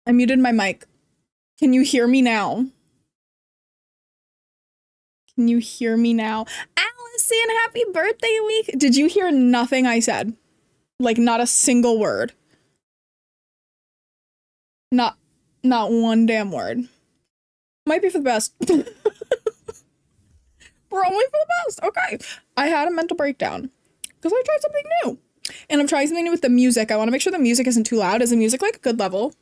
I muted my mic. Can you hear me now? Can you hear me now? Allison, happy birthday week. Did you hear nothing I said? Like not a single word. Not not one damn word. Might be for the best. Probably for the best. Okay. I had a mental breakdown because I tried something new. And I'm trying something new with the music. I want to make sure the music isn't too loud. Is the music like a good level?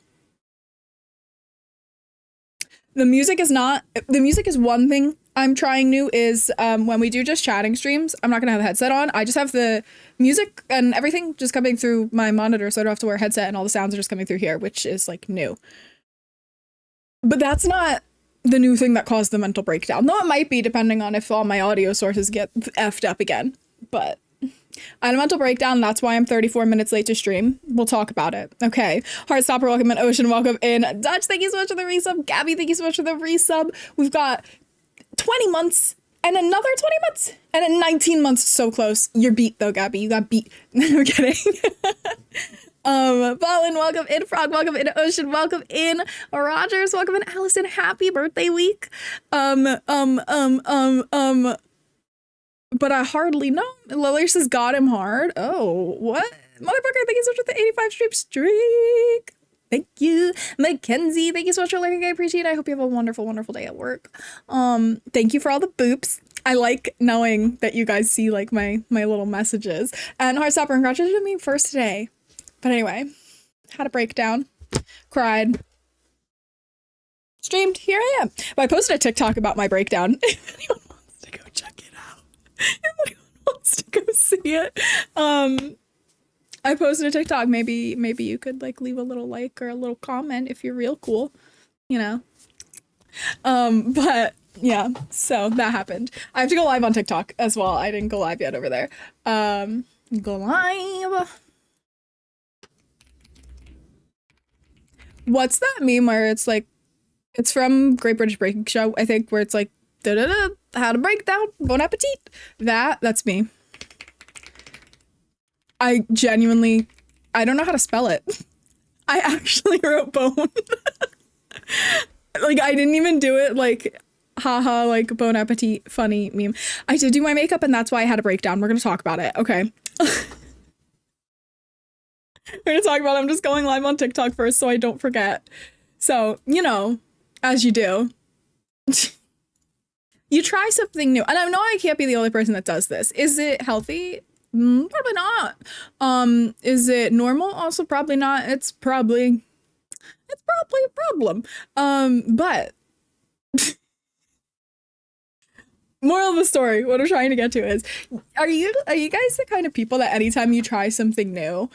The music is not. The music is one thing I'm trying new is when we do just chatting streams, I'm not gonna have a headset on. I just have the music and everything just coming through my monitor, so I don't have to wear a headset, and all the sounds are just coming through here, which is like new. But that's not the new thing that caused the mental breakdown. Though it might be, depending on if all my audio sources get effed up again. But I had a mental breakdown. That's why I'm 34 minutes late to stream. We'll talk about it. Okay. Heartstopper, welcome in. Ocean, welcome in. Dutch, thank you so much for the resub. Gabby, thank you so much for the resub. We've got 20 months and another 20 months and a 19 months. So close. You're beat though, Gabby. You got beat. I'm kidding. Ballin, welcome in. Frog, welcome in. Ocean, welcome in. Rogers, welcome in. Allison, happy birthday week. But I hardly know. Lily says got him hard. Oh, what? Motherfucker, thank you so much for the 85 streak. Thank you. Mackenzie, thank you so much for lurking. I appreciate it. I hope you have a wonderful, wonderful day at work. Thank you for all the boops. I like knowing that you guys see like my little messages. And Heartstopper, congratulated me first today. But anyway, had a breakdown, cried, streamed, here I am. But I posted a TikTok about my breakdown. If anyone wants to go check it out. If anyone wants to go see it. I posted a TikTok. Maybe you could like leave a little like or a little comment if you're real cool, you know. But yeah, so that happened. I have to go live on TikTok as well. I didn't go live yet over there. Go live. What's that meme where it's like, it's from Great British Baking Show, I think, where it's like, da da da, how to break down, bon appetit. That's me. I genuinely, I don't know how to spell it. I actually wrote bone. Like, I didn't even do it like, haha, like bon appetit, funny meme. I did do my makeup and that's why I had a breakdown. We're gonna talk about it, okay? We're gonna talk about it. I'm just going live on TikTok first so I don't forget. So, you know, as you do, you try something new. And I know I can't be the only person that does this. Is it healthy? Probably not. Is it normal? Also probably not. It's probably a problem. But moral of the story, what I'm trying to get to is, are you guys the kind of people that anytime you try something new,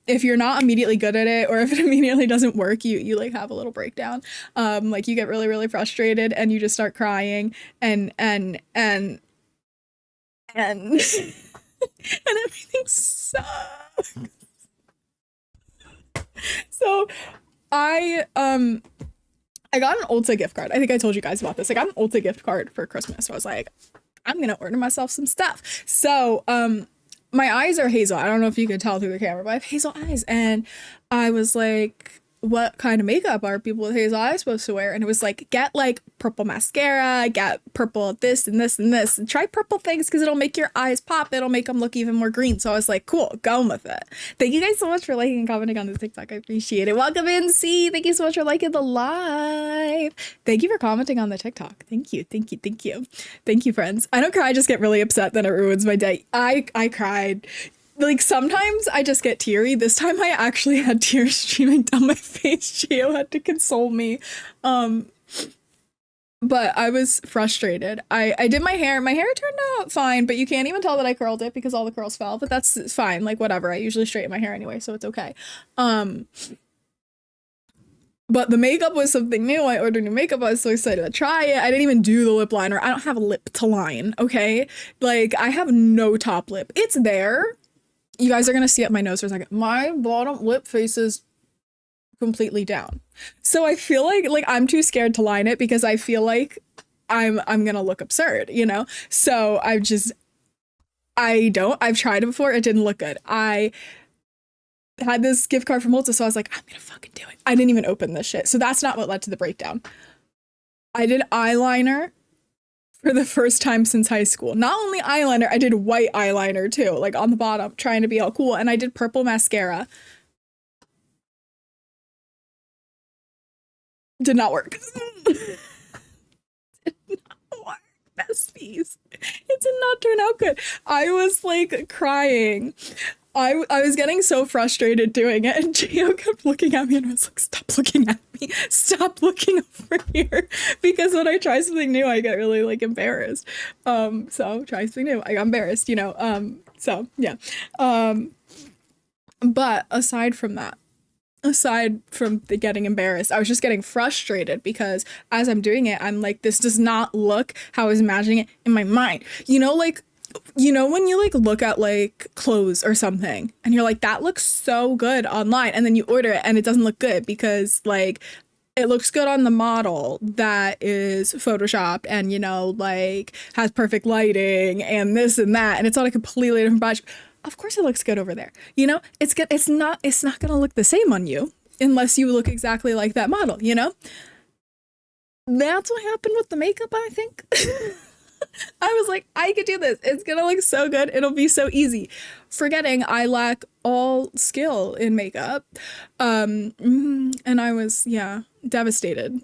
if you're not immediately good at it or if it immediately doesn't work, you like have a little breakdown, like you get really really frustrated and you just start crying and and everything sucks. So I got an Ulta gift card. I think I told you guys about this. I got an Ulta gift card for Christmas. So I was like, I'm gonna order myself some stuff. So my eyes are hazel. I don't know if you could tell through the camera, but I have hazel eyes. And I was like, what kind of makeup are people with hazel eyes supposed to wear? And it was like, get like purple mascara, get purple this and this and this, and try purple things because it'll make your eyes pop. It'll make them look even more green. So I was like, cool, going with it. Thank you guys so much for liking and commenting on the TikTok. I appreciate it. Welcome in, C. Thank you so much for liking the live. Thank you for commenting on the TikTok. Thank you, thank you, thank you. Thank you, friends. I don't cry, I just get really upset, then it ruins my day. I cried. Like sometimes I just get teary. This time I actually had tears streaming down my face. Gio had to console me. But I was frustrated. I did my hair. My hair turned out fine, but you can't even tell that I curled it because all the curls fell. But that's fine. Like whatever. I usually straighten my hair anyway, so it's okay. But the makeup was something new. I ordered new makeup. I was so excited to try it. I didn't even do the lip liner. I don't have a lip to line, okay? Like I have no top lip. It's there. You guys are gonna see up my nose for a second. My bottom lip faces completely down. So I feel like I'm too scared to line it because I feel like I'm gonna look absurd, you know? So I've tried it before, it didn't look good. had this gift card from Ulta, so I was like, I'm gonna fucking do it. I didn't even open this shit. So that's not what led to the breakdown. I did eyeliner for the first time since high school. Not only eyeliner, I did white eyeliner too, like on the bottom, trying to be all cool. And I did purple mascara. Did not work. Did not work, besties. It did not turn out good. I was like crying. I was getting so frustrated doing it, and Gio kept looking at me and I was like, stop looking at me. Stop looking over here. Because when I try something new, I get really like embarrassed. So try something new. I got embarrassed, you know. So yeah. But aside from the getting embarrassed, I was just getting frustrated because as I'm doing it, I'm like, this does not look how I was imagining it in my mind. You know, like, you know, when you like look at like clothes or something and you're like, that looks so good online, and then you order it and it doesn't look good because like it looks good on the model that is photoshopped and, you know, like has perfect lighting and this and that, and it's on a completely different body. Of course it looks good over there. You know, it's good. It's not gonna look the same on you unless you look exactly like that model, you know? That's what happened with the makeup, I think. I was like, I could do this. It's gonna look so good. It'll be so easy. Forgetting I lack all skill in makeup. And I was, yeah, devastated.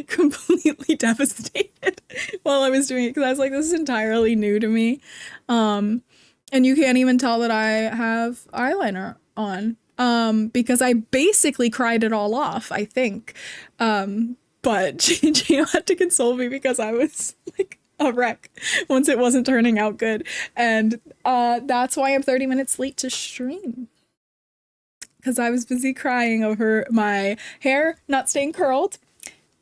Completely devastated while I was doing it because I was like, this is entirely new to me. And you can't even tell that I have eyeliner on. Because I basically cried it all off, I think. But Gio had to console me because I was like a wreck once it wasn't turning out good. And that's why I'm 30 minutes late to stream. Because I was busy crying over my hair not staying curled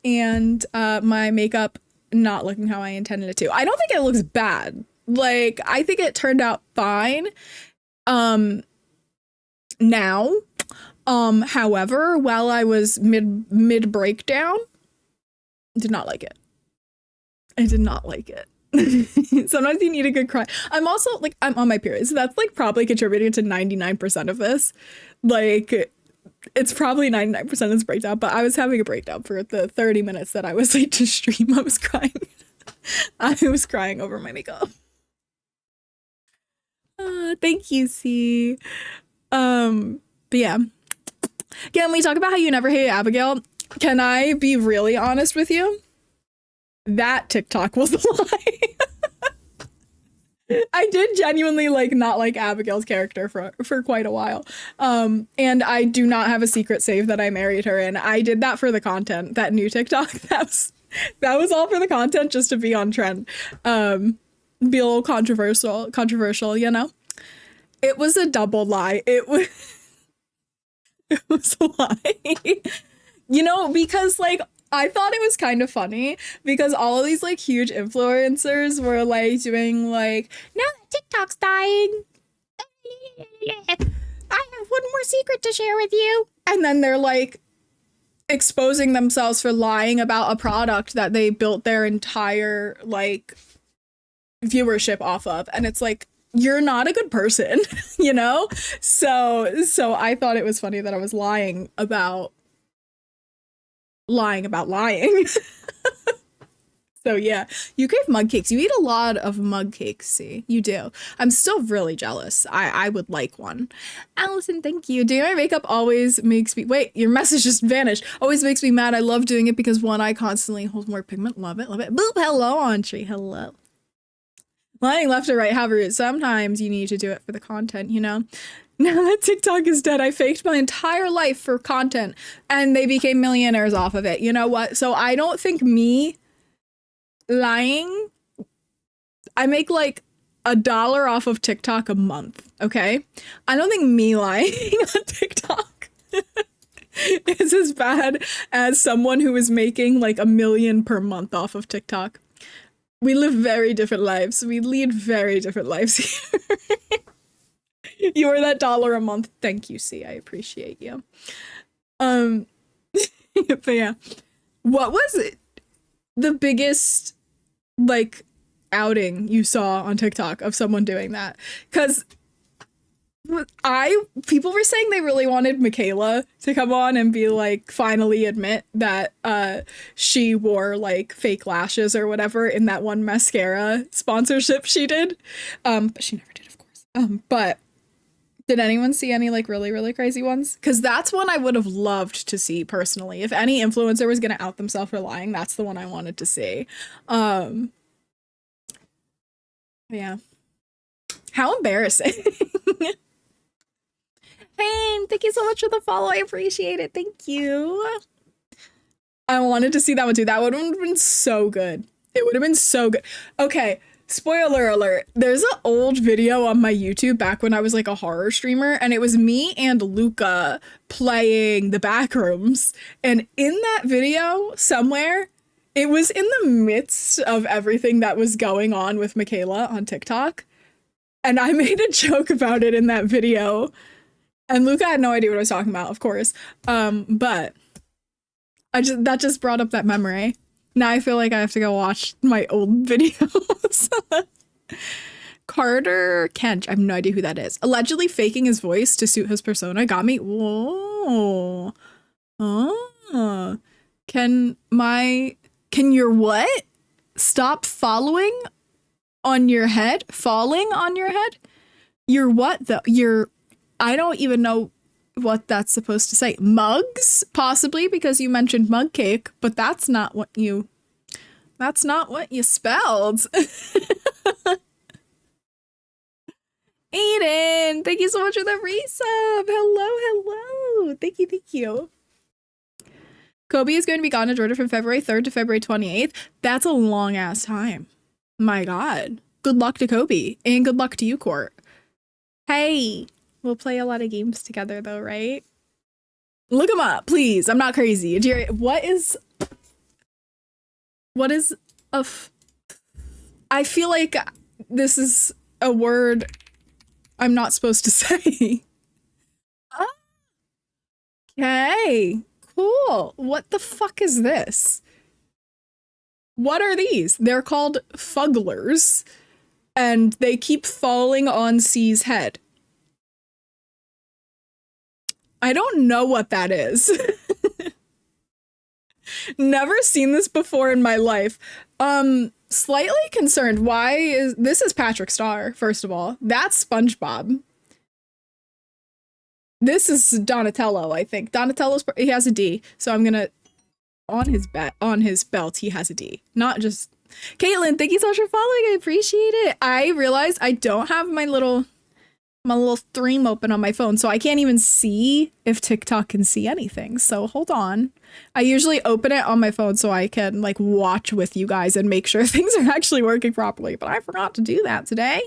and my makeup not looking how I intended it to. I don't think it looks bad. Like, I think it turned out fine. Now, however, while I was mid breakdown, did not like it. I did not like it. Sometimes you need a good cry. I'm also like, I'm on my period, so that's like probably contributing to 99% of this. Like, it's probably 99% of this breakdown, but I was having a breakdown for the 30 minutes that I was late to stream. I was crying. I was crying over my makeup. Thank you, C. But yeah. Can we talk about how you never hated Abigail? Can I be really honest with you? That TikTok was a lie. I did genuinely like not like Abigail's character for quite a while. And I do not have a secret save that I married her in. I did that for the content. That new TikTok, that was all for the content, just to be on trend. Be a little controversial, you know? It was a double lie. It was a lie. You know, because like I thought it was kind of funny because all of these like huge influencers were like doing like, now that TikTok's dying, I have one more secret to share with you. And then they're like exposing themselves for lying about a product that they built their entire like viewership off of. And it's like, you're not a good person, you know? So I thought it was funny that I was lying about lying. So yeah, you crave mug cakes. You eat a lot of mug cakes, see? You do. I'm still really jealous. I would like one. Allison, thank you. Doing my makeup always makes me... Wait, your message just vanished. Always makes me mad. I love doing it because one eye constantly holds more pigment. Love it, love it. Boop, hello, Entree. Hello. Lying left or right, however, sometimes you need to do it for the content, you know? Now that TikTok is dead, I faked my entire life for content and they became millionaires off of it. You know what? So I don't think me lying, I make like $1 off of TikTok a month, okay? I don't think me lying on TikTok is as bad as someone who is making like $1 million per month off of TikTok. We live very different lives. We lead very different lives here. You are that $1 a month. Thank you, C. I appreciate you. But yeah. What was it? The biggest like outing you saw on TikTok of someone doing that? Because People were saying they really wanted Michaela to come on and be like, finally admit that she wore like fake lashes or whatever in that one mascara sponsorship she did. But she never did, of course. But did anyone see any like really, really crazy ones? Because that's one I would have loved to see personally. If any influencer was gonna out themselves for lying, that's the one I wanted to see. Yeah. How embarrassing. Hey, thank you so much for the follow. I appreciate it. Thank you. I wanted to see that one too. That would have been so good. It would have been so good. Okay, spoiler alert. There's an old video on my YouTube back when I was like a horror streamer, and it was me and Luca playing the Backrooms. And in that video, somewhere, it was in the midst of everything that was going on with Michaela on TikTok. And I made a joke about it in that video. And Luca had no idea what I was talking about, of course. But that just brought up that memory. Now I feel like I have to go watch my old videos. Carter Kench, I have no idea who that is. Allegedly faking his voice to suit his persona got me. Whoa. Oh. Can your what? Stop following on your head? Falling on your head? Your what though? I don't even know what that's supposed to say. Mugs? Possibly because you mentioned mug cake, but that's not what you spelled. Aiden, thank you so much for the resub. Hello. Thank you. Kobe is going to be gone to Georgia from February 3rd to February 28th. That's a long ass time. My God. Good luck to Kobe and good luck to you, Court. Hey. We'll play a lot of games together though, right? Look him up, please. I'm not crazy. What is I feel like this is a word I'm not supposed to say. Okay, cool. What the fuck is this? What are these? They're called fugglers, and they keep falling on C's head. I don't know what that is. Never seen this before in my life. Slightly concerned. This is Patrick Star, first of all. That's SpongeBob. This is Donatello, I think. He has a D, so I'm gonna on his belt he has a D. Not just Caitlin, thank you so much for following. I appreciate it. I realized I don't have my little stream open on my phone, so I can't even see if TikTok can see anything. So hold on. I usually open it on my phone so I can like watch with you guys and make sure things are actually working properly, but I forgot to do that today.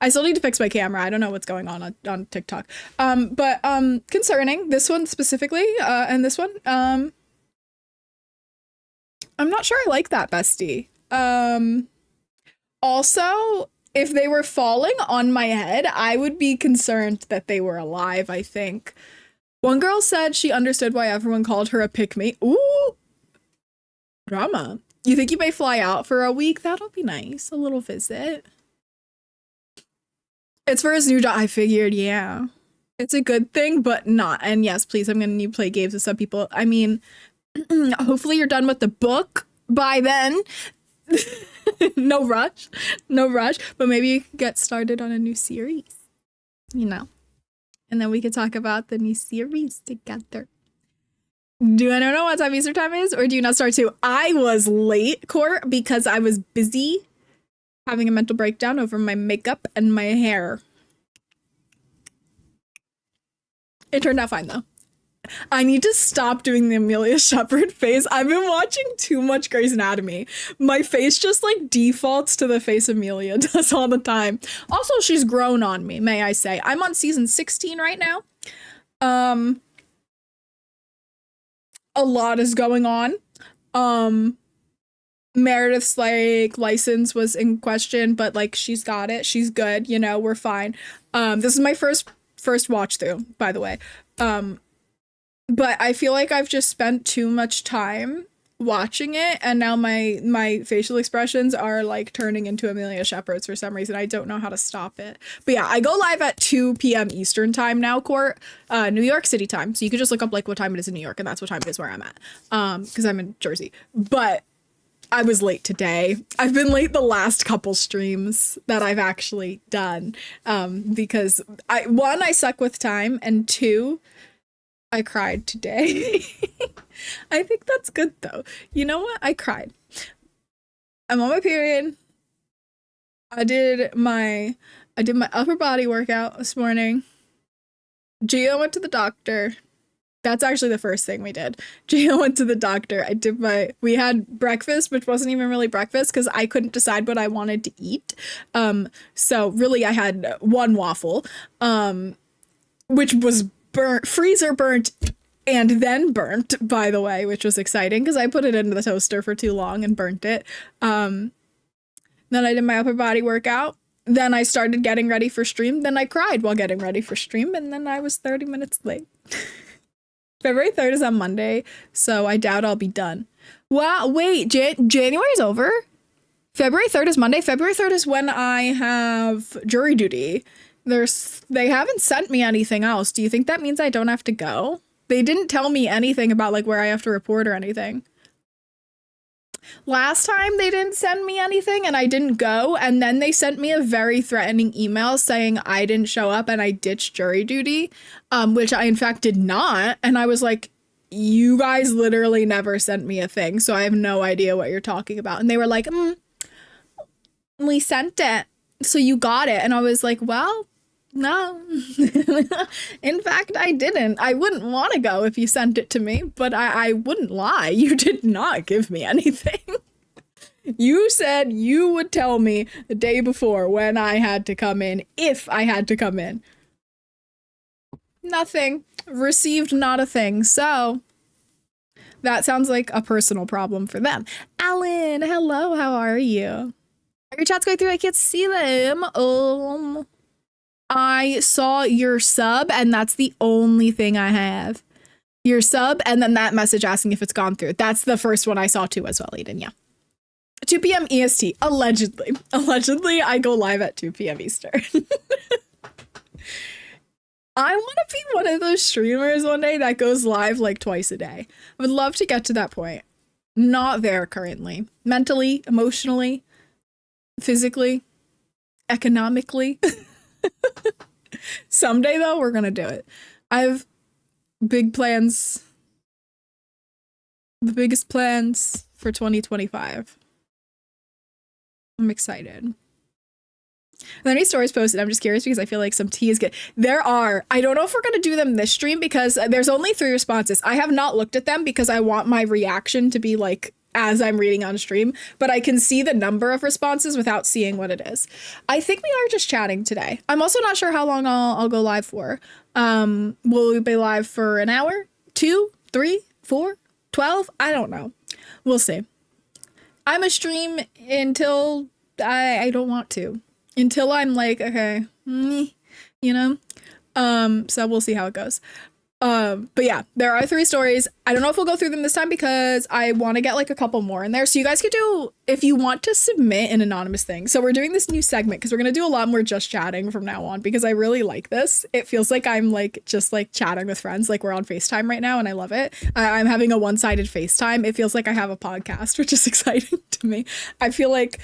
I still need to fix my camera. I don't know what's going on TikTok. But concerning this one specifically, and this one, I'm not sure I like that, bestie. Also, if they were falling on my head, I would be concerned that they were alive, I think. One girl said she understood why everyone called her a pick-me. Ooh! Drama. You think you may fly out for a week? That'll be nice. A little visit. It's for his new job. I figured, yeah. It's a good thing, but not. And yes, please, I'm gonna need to play games with some people. I mean, hopefully you're done with the book by then. No rush, but maybe you could get started on a new series, you know, and then we could talk about the new series together. Do I know what time Easter time is, or do you not start too? I was late, Court, because I was busy having a mental breakdown over my makeup and my hair. It turned out fine though. I need to stop doing the Amelia Shepherd face. I've been watching too much Grey's Anatomy. My face just like defaults to the face Amelia does all the time. Also, she's grown on me, may I say. I'm on season 16 right now. A lot is going on. Meredith's like license was in question, but like she's got it. She's good, you know, we're fine. This is my first watch through, by the way. But I feel like I've just spent too much time watching it, and now my facial expressions are like turning into Amelia Shepherd's for some reason. I don't know how to stop it. But yeah, I go live at 2 p.m. Eastern time now, Court, New York City time. So you can just look up like what time it is in New York, and that's what time it is where I'm at. Because I'm in Jersey. But I was late today. I've been late the last couple streams that I've actually done. Because I suck with time, and two, I cried today. I think that's good though. You know what? I cried. I'm on my period. I did my upper body workout this morning. Gio went to the doctor. That's actually the first thing we did. Gio went to the doctor. We had breakfast, which wasn't even really breakfast because I couldn't decide what I wanted to eat. So really I had one waffle, which was freezer burnt and then burnt, by the way, which was exciting because I put it into the toaster for too long and burnt it. Then I did my upper body workout. Then I started getting ready for stream. Then I cried while getting ready for stream, and then I was 30 minutes late. February 3rd is on Monday, so I doubt I'll be done. Wow, wait, January's over? February 3rd is Monday. February 3rd is when I have jury duty. They haven't sent me anything else. Do you think that means I don't have to go? They didn't tell me anything about like where I have to report or anything. Last time they didn't send me anything and I didn't go, and then they sent me a very threatening email saying I didn't show up and I ditched jury duty, which I in fact did not. And I was like, you guys literally never sent me a thing, so I have no idea what you're talking about. And they were like, we sent it, so you got it. And I was like, well, no. In fact, I didn't. I wouldn't want to go if you sent it to me, but I wouldn't lie. You did not give me anything. You said you would tell me the day before when I had to come in, if I had to come in. Nothing. Received not a thing. So that sounds like a personal problem for them. Alan, hello, how are you? Are your chats going through? I can't see them. I saw your sub, and that's the only thing I have. Your sub, and then that message asking if it's gone through. That's the first one I saw too as well, Eden, yeah. 2 p.m. EST, allegedly. Allegedly, I go live at 2 p.m. Eastern. I want to be one of those streamers one day that goes live like twice a day. I would love to get to that point. Not there currently. Mentally, emotionally, physically, economically. Someday though, we're gonna do it. I have big plans. The biggest plans for 2025. I'm excited. Are there any stories posted? I'm just curious because I feel like some tea is good. There are. I don't know if we're going to do them this stream because there's only 3 responses. I have not looked at them because I want my reaction to be like as I'm reading on stream, but I can see the number of responses without seeing what it is. I think we are just chatting today. I'm also not sure how long I'll go live for. Will we be live for an hour, 2, 3, 4, 12? I don't know. We'll see. I'm a stream until I don't want to. Until I'm like, okay, you know? So we'll see how it goes. But yeah, there are 3 stories. I don't know if we'll go through them this time because I want to get like a couple more in there. So you guys could do, if you want to submit an anonymous thing. So we're doing this new segment because we're going to do a lot more just chatting from now on because I really like this. It feels like I'm like just like chatting with friends. Like we're on FaceTime right now and I love it. I'm having a one-sided FaceTime. It feels like I have a podcast, which is exciting to me. I feel like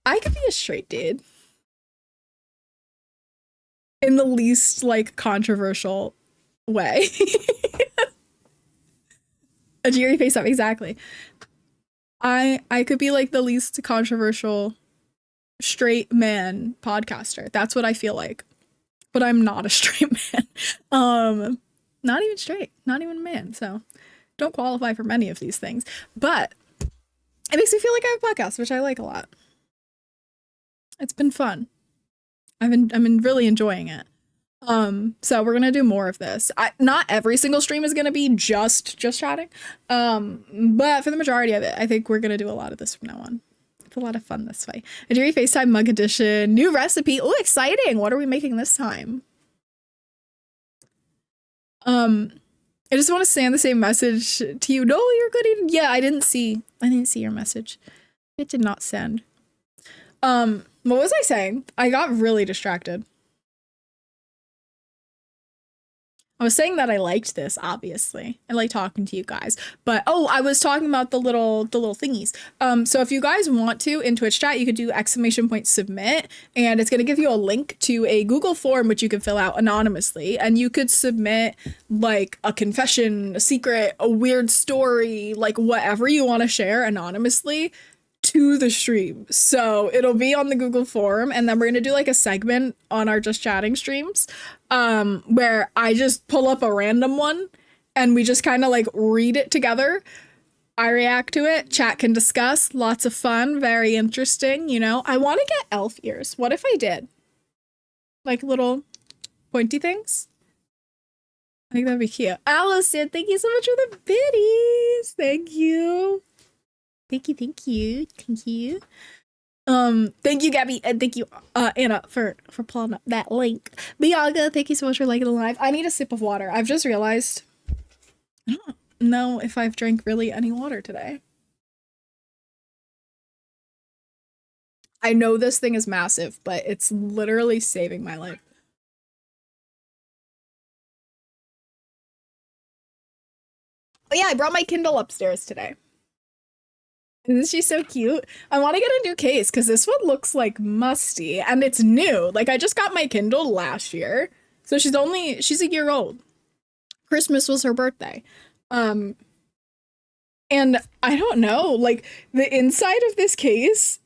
I could be a straight dude in the least like controversial way. A Jerry face up, exactly. I could be like the least controversial straight man podcaster. That's what I feel like. But I'm not a straight man. Not even straight, not even a man. So don't qualify for many of these things. But it makes me feel like I have a podcast, which I like a lot. It's been fun. I've been really enjoying it. So we're gonna do more of this. Not every single stream is gonna be just chatting. But for the majority of it, I think we're gonna do a lot of this from now on. It's a lot of fun this way. A Jerry FaceTime mug edition, new recipe. Oh, exciting! What are we making this time? I just want to send the same message to you. No, you're good. Yeah, I didn't see your message. It did not send. What was I saying? I got really distracted. I was saying that I liked this, obviously. I like talking to you guys. But I was talking about the little thingies. So if you guys want to in Twitch chat, you could do !submit, and it's gonna give you a link to a Google form which you can fill out anonymously, and you could submit like a confession, a secret, a weird story, like whatever you want to share anonymously to the stream. So it'll be on the Google form, and then we're gonna do like a segment on our Just Chatting streams where I just pull up a random one and we just kind of like read it together. I react to it, chat can discuss, lots of fun, very interesting, you know. I want to get elf ears. What if I did? Like little pointy things? I think that'd be cute. Allison, thank you so much for the biddies. Thank you. Thank you. Thank you, Gabby, and thank you, Anna, for pulling up that link. Bianca, thank you so much for liking the live. I need a sip of water. I've just realized I don't know if I've drank really any water today. I know this thing is massive, but it's literally saving my life. Oh yeah, I brought my Kindle upstairs today. Isn't she so cute? I want to get a new case because this one looks like musty and it's new. Like I just got my Kindle last year. So she's a year old. Christmas was her birthday. And I don't know, like the inside of this case,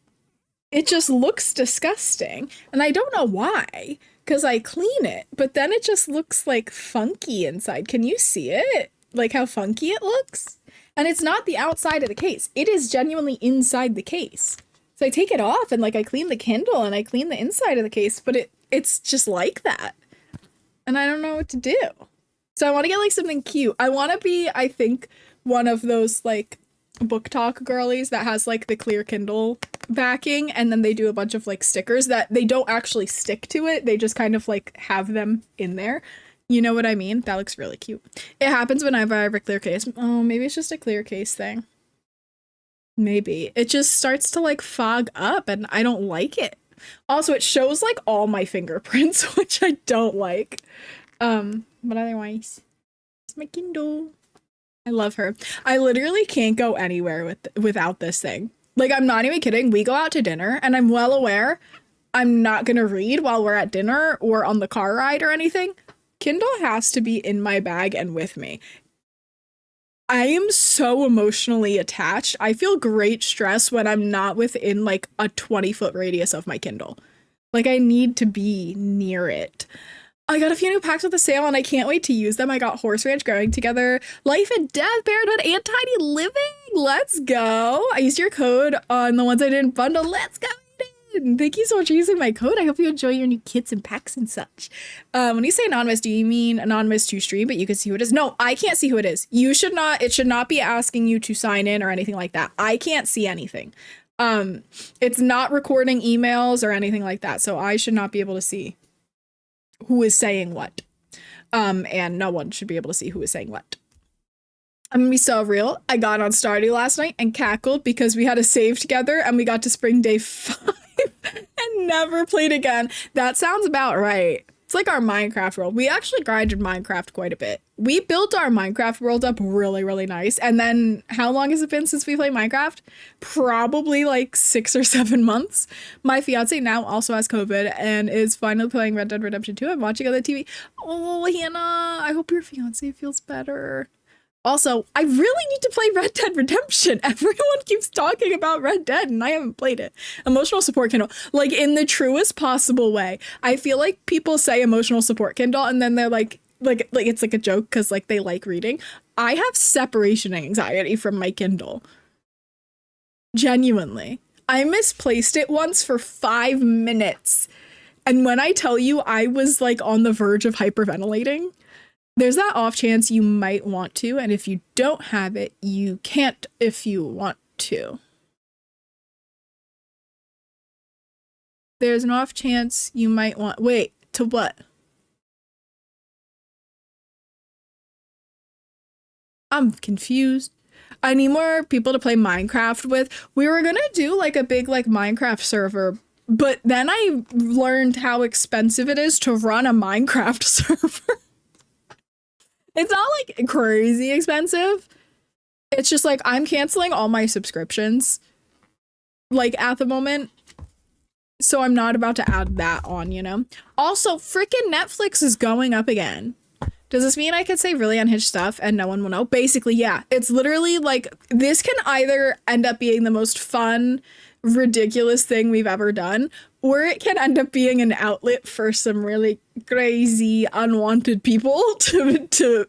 it just looks disgusting. And I don't know why, because I clean it, but then it just looks like funky inside. Can you see it? Like how funky it looks? And it's not the outside of the case. It is genuinely inside the case. So I take it off and like I clean the Kindle and I clean the inside of the case, but it's just like that. And I don't know what to do. So I want to get like something cute. I want to be, I think, one of those like book talk girlies that has like the clear Kindle backing, and then they do a bunch of like stickers that they don't actually stick to it. They just kind of like have them in there. You know what I mean? That looks really cute. It happens whenever I have a clear case. Oh, maybe it's just a clear case thing. Maybe. It just starts to like fog up and I don't like it. Also, it shows like all my fingerprints, which I don't like. But otherwise, it's my Kindle. I love her. I literally can't go anywhere without this thing. Like, I'm not even kidding. We go out to dinner and I'm well aware I'm not gonna read while we're at dinner or on the car ride or anything. Kindle has to be in my bag and with me. I am so emotionally attached. I feel great stress when I'm not within like a 20-foot radius of my Kindle. Like I need to be near it. I got a few new packs with the sale and I can't wait to use them. I got Horse Ranch, Growing Together, Life and Death, Parenthood, and Tiny Living. Let's go. I used your code on the ones I didn't bundle. Let's go. Thank you so much for using my code. I hope you enjoy your new kits and packs and such. When you say anonymous, do you mean anonymous to stream, but you can see who it is? No, I can't see who it is. You should not, it should not be asking you to sign in or anything like that. I can't see anything. It's not recording emails or anything like that. So I should not be able to see who is saying what. And no one should be able to see who is saying what. I'm gonna be so real. I got on Stardew last night and cackled because we had a save together and we got to spring day 5 and never played again. That sounds about right. It's like our Minecraft world. We actually grinded Minecraft quite a bit. We built our Minecraft world up really, really nice. And then how long has it been since we played Minecraft? Probably like 6 or 7 months. My fiance now also has COVID and is finally playing Red Dead Redemption 2 and watching on the TV. Oh, Hannah, I hope your fiance feels better. Also, I really need to play Red Dead Redemption. Everyone keeps talking about Red Dead and I haven't played it. Emotional support Kindle, like in the truest possible way. I feel like people say emotional support Kindle and then they're like it's like a joke because like they like reading. I have separation anxiety from my Kindle. Genuinely. I misplaced it once for 5 minutes. And when I tell you I was like on the verge of hyperventilating, there's that off chance you might want to, and if you don't have it, you can't if you want to. There's an off chance you might want, wait, to what? I'm confused. I need more people to play Minecraft with. We were gonna do like a big like Minecraft server, but then I learned how expensive it is to run a Minecraft server. It's not like crazy expensive. It's just like I'm canceling all my subscriptions like at the moment. So I'm not about to add that on, you know? Also, freaking Netflix is going up again. Does this mean I could say really unhinged stuff and no one will know? Basically, yeah. It's literally like, this can either end up being the most fun, ridiculous thing we've ever done, or it can end up being an outlet for some really crazy, unwanted people to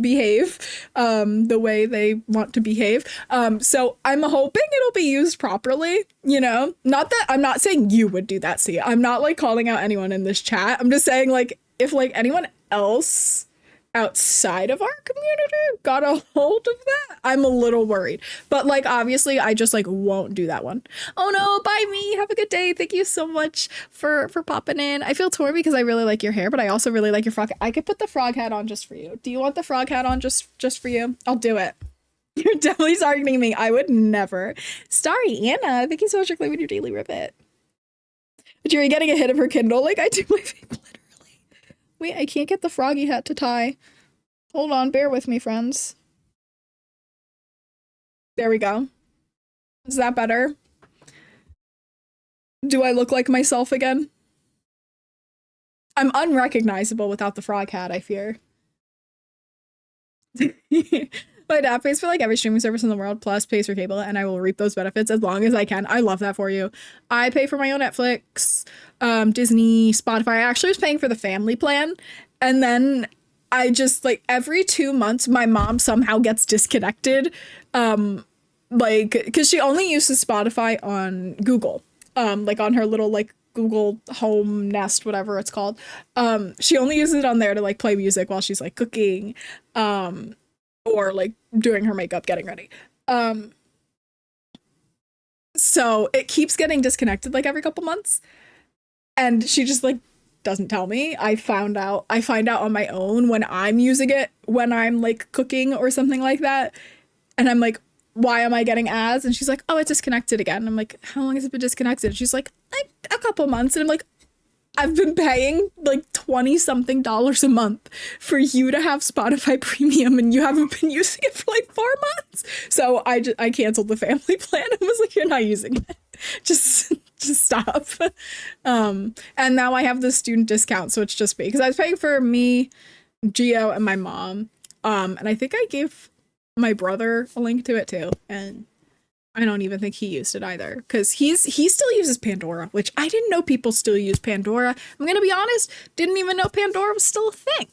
behave the way they want to behave. So I'm hoping it'll be used properly, you know? Not that I'm not saying you would do that, see. I'm not like calling out anyone in this chat. I'm just saying like if like anyone else outside of our community got a hold of that, I'm a little worried. But like obviously I just like won't do that one. Oh no, bye me. Have a good day. Thank you so much for popping in. I feel torn because I really like your hair, but I also really like your frog. I could put the frog hat on just for you. Do you want the frog hat on just for you? I'll do it. You're definitely targeting me. I would never. Starry Anna, thank you so much for claiming your daily ribbit. But you're getting a hit of her Kindle like I do my vape literally. Wait, I can't get the froggy hat to tie. Hold on, bear with me, friends. There we go. Is that better? Do I look like myself again? I'm unrecognizable without the frog hat, I fear. My dad pays for like every streaming service in the world, plus pays for cable, and I will reap those benefits as long as I can. I love that for you. I pay for my own Netflix, Disney, Spotify. I actually was paying for the family plan, and then I just like every 2 months my mom somehow gets disconnected, like because she only uses Spotify on Google, like on her little like Google Home Nest, whatever it's called. She only uses it on there to like play music while she's like cooking, or like doing her makeup, getting ready. So it keeps getting disconnected like every couple months, and she just like doesn't tell me. I find out on my own when I'm using it, when I'm like cooking or something like that, and I'm like, why am I getting ads? And she's like, oh, it's disconnected again. And I'm like, how long has it been disconnected? And she's like a couple months. And I'm like, I've been paying like $20-something a month for you to have Spotify Premium, and you haven't been using it for like 4 months. So I canceled the family plan and was like, you're not using it. Just stop. And now I have the student discount, so it's just me, because I was paying for me, Gio, and my mom. And I think I gave my brother a link to it too, and I don't even think he used it either, because he still uses Pandora, which I didn't know people still use Pandora. I'm gonna be honest, didn't even know Pandora was still a thing.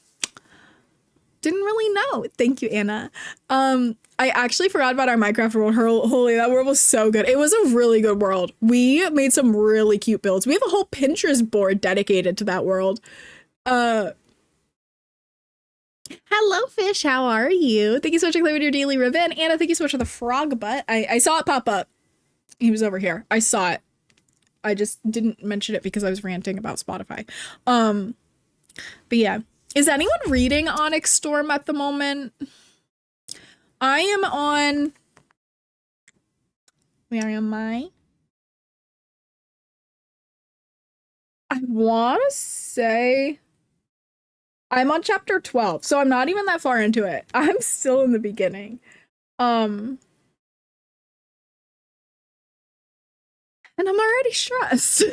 Didn't really know. Thank you, Anna. I actually forgot about our Minecraft world. Holy, that world was so good. It was a really good world. We made some really cute builds. We have a whole Pinterest board dedicated to that world. Hello, Fish. How are you? Thank you so much for claiming your daily ribbon. Anna, thank you so much for the frog butt. I saw it pop up. He was over here. I saw it. I just didn't mention it because I was ranting about Spotify. But yeah. Is anyone reading Onyx Storm at the moment? I am on... Where am I? I want to say... I'm on chapter 12, so I'm not even that far into it. I'm still in the beginning. And I'm already stressed.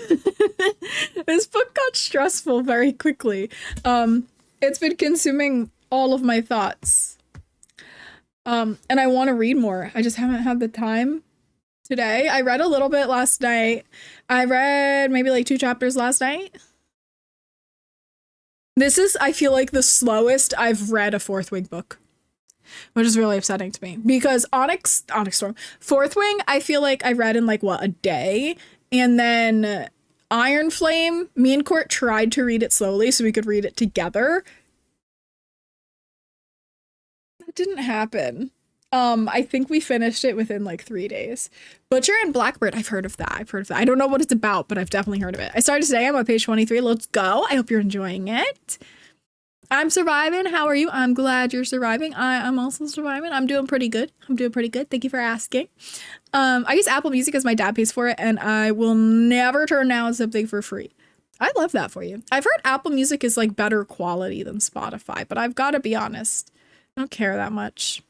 This book got stressful very quickly. It's been consuming all of my thoughts. And I want to read more. I just haven't had the time today. I read a little bit last night. I read maybe like 2 chapters last night. This is, I feel like, the slowest I've read a Fourth Wing book, which is really upsetting to me, because Onyx Storm, Fourth Wing, I feel like I read in like, what, a day? And then Iron Flame, me and Court tried to read it slowly so we could read it together. That didn't happen. I think we finished it within like 3 days. Butcher and Blackbird, I've heard of that. I don't know what it's about, but I've definitely heard of it. I started today. I'm on page 23. Let's go. I hope you're enjoying it. I'm surviving. How are you? I'm glad you're surviving. I'm also surviving. I'm doing pretty good. Thank you for asking. I use Apple Music as my dad pays for it, and I will never turn down something for free. I love that for you. I've heard Apple Music is like better quality than Spotify, but I've got to be honest, I don't care that much.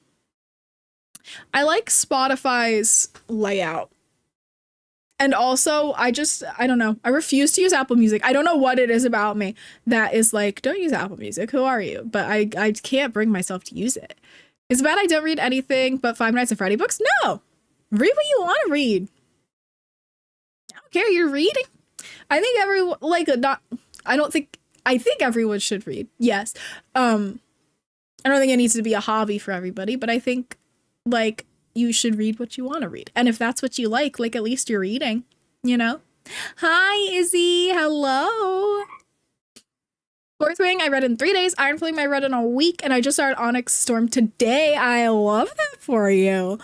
I like Spotify's layout. And also, I don't know. I refuse to use Apple Music. I don't know what it is about me that is like, don't use Apple Music. Who are you? But I can't bring myself to use it. Is it bad I don't read anything but Five Nights at Freddy books? No. Read what you want to read. I don't care. You're reading. I think everyone, like, I think everyone should read. Yes. I don't think it needs to be a hobby for everybody, but I think, like, you should read what you want to read. And if that's what you like, at least you're reading, you know? Hi, Izzy. Hello. Fourth Wing, I read in 3 days. Iron Flame, I read in a week. And I just started Onyx Storm today. I love that for you.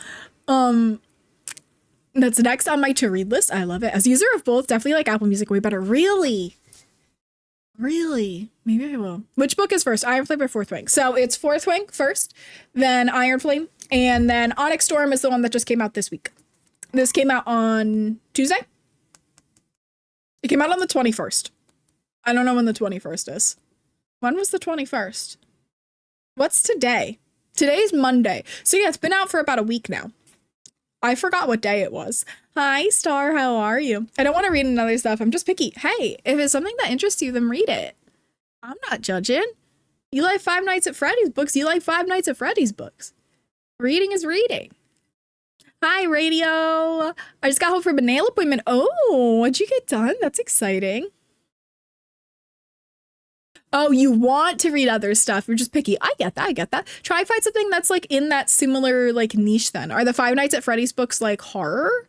That's next on my to-read list. I love it. As a user of both, definitely like Apple Music way better. Really? Maybe I will. Which book is first? Iron Flame or Fourth Wing? So it's Fourth Wing first, then Iron Flame, and then Onyx Storm is the one that just came out this week. This came out on Tuesday. It came out on the 21st. I don't know when the 21st is. When was the 21st? What's today? Today's Monday. So yeah, it's been out for about a week now. I forgot what day it was. Hi, Star. How are you? I don't want to read another stuff. I'm just picky. Hey, if it's something that interests you, then read it. I'm not judging. You like Five Nights at Freddy's books. You like Five Nights at Freddy's books. Reading is reading. Hi, Radio. I just got home from a nail appointment. Oh, what'd you get done? That's exciting. Oh, you want to read other stuff. You're just picky. I get that. Try find something that's like in that similar like niche then. Are the Five Nights at Freddy's books like horror?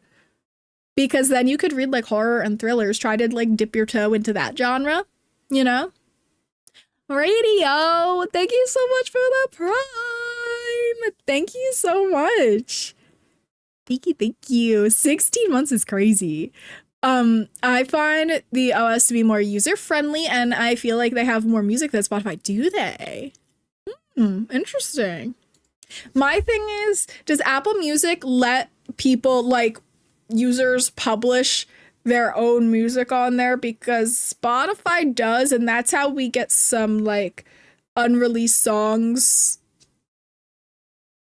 Because then you could read like horror and thrillers. Try to like dip your toe into that genre, you know? Radio, thank you so much for the prime. Thank you so much. Thank you. 16 months is crazy. I find the OS to be more user-friendly, and I feel like they have more music than Spotify. Do they? Interesting. My thing is, does Apple Music let people, like, users publish their own music on there? Because Spotify does, and that's how we get some, like, unreleased songs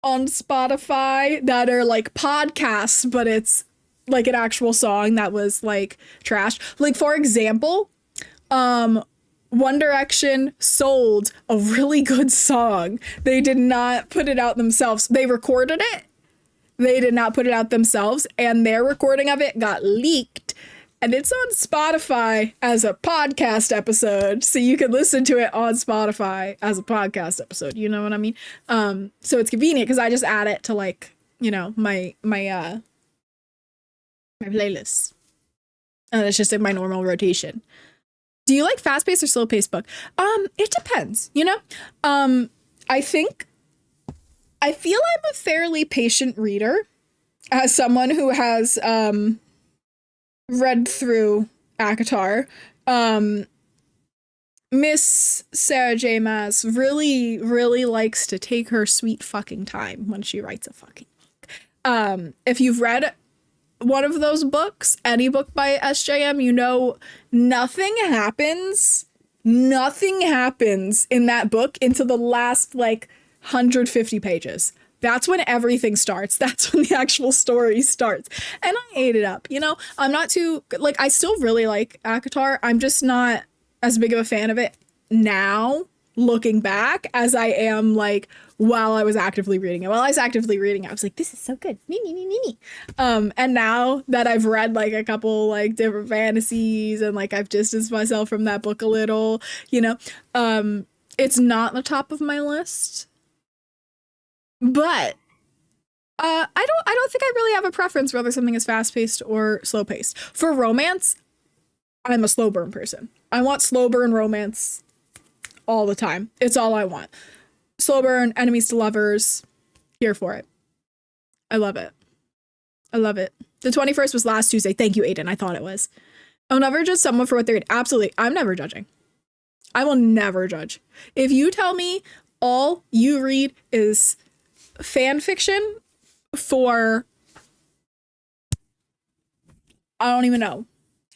on Spotify that are, like, podcasts, but it's like an actual song that was like trash. Like, for example, One Direction sold a really good song. They did not put it out themselves. They recorded it. They did not put it out themselves, and their recording of it got leaked, and it's on Spotify as a podcast episode, so you can listen to it on Spotify as a podcast episode. You know what I mean? So it's convenient because I just add it to, like, you know, my playlist. And it's just in my normal rotation. Do you like fast-paced or slow-paced book? It depends, you know? I feel I'm a fairly patient reader as someone who has read through ACOTAR. Miss Sarah J. Maas really, really likes to take her sweet fucking time when she writes a fucking book. If you've read one of those books, any book by SJM, you know nothing happens in that book until the last like 150 pages. That's when everything starts. That's when the actual story starts. And I ate it up, you know? I'm not too, like, I still really like ACOTAR. I'm just not as big of a fan of it now, looking back, as I am like while I was actively reading it. While I was actively reading it, I was like, this is so good. And now that I've read like a couple like different fantasies and like I've distanced myself from that book a little, you know, it's not the top of my list. But I don't think I really have a preference whether something is fast-paced or slow-paced. For romance, I'm a slow burn person. I want slow burn romance all the time. It's all I want. Slow burn, enemies to lovers, here for it. I love it. The 21st was last Tuesday. Thank you, Aiden. I thought it was. I'll never judge someone for what they read. Absolutely. I'm never judging. I will never judge. If you tell me all you read is fan fiction for, I don't even know,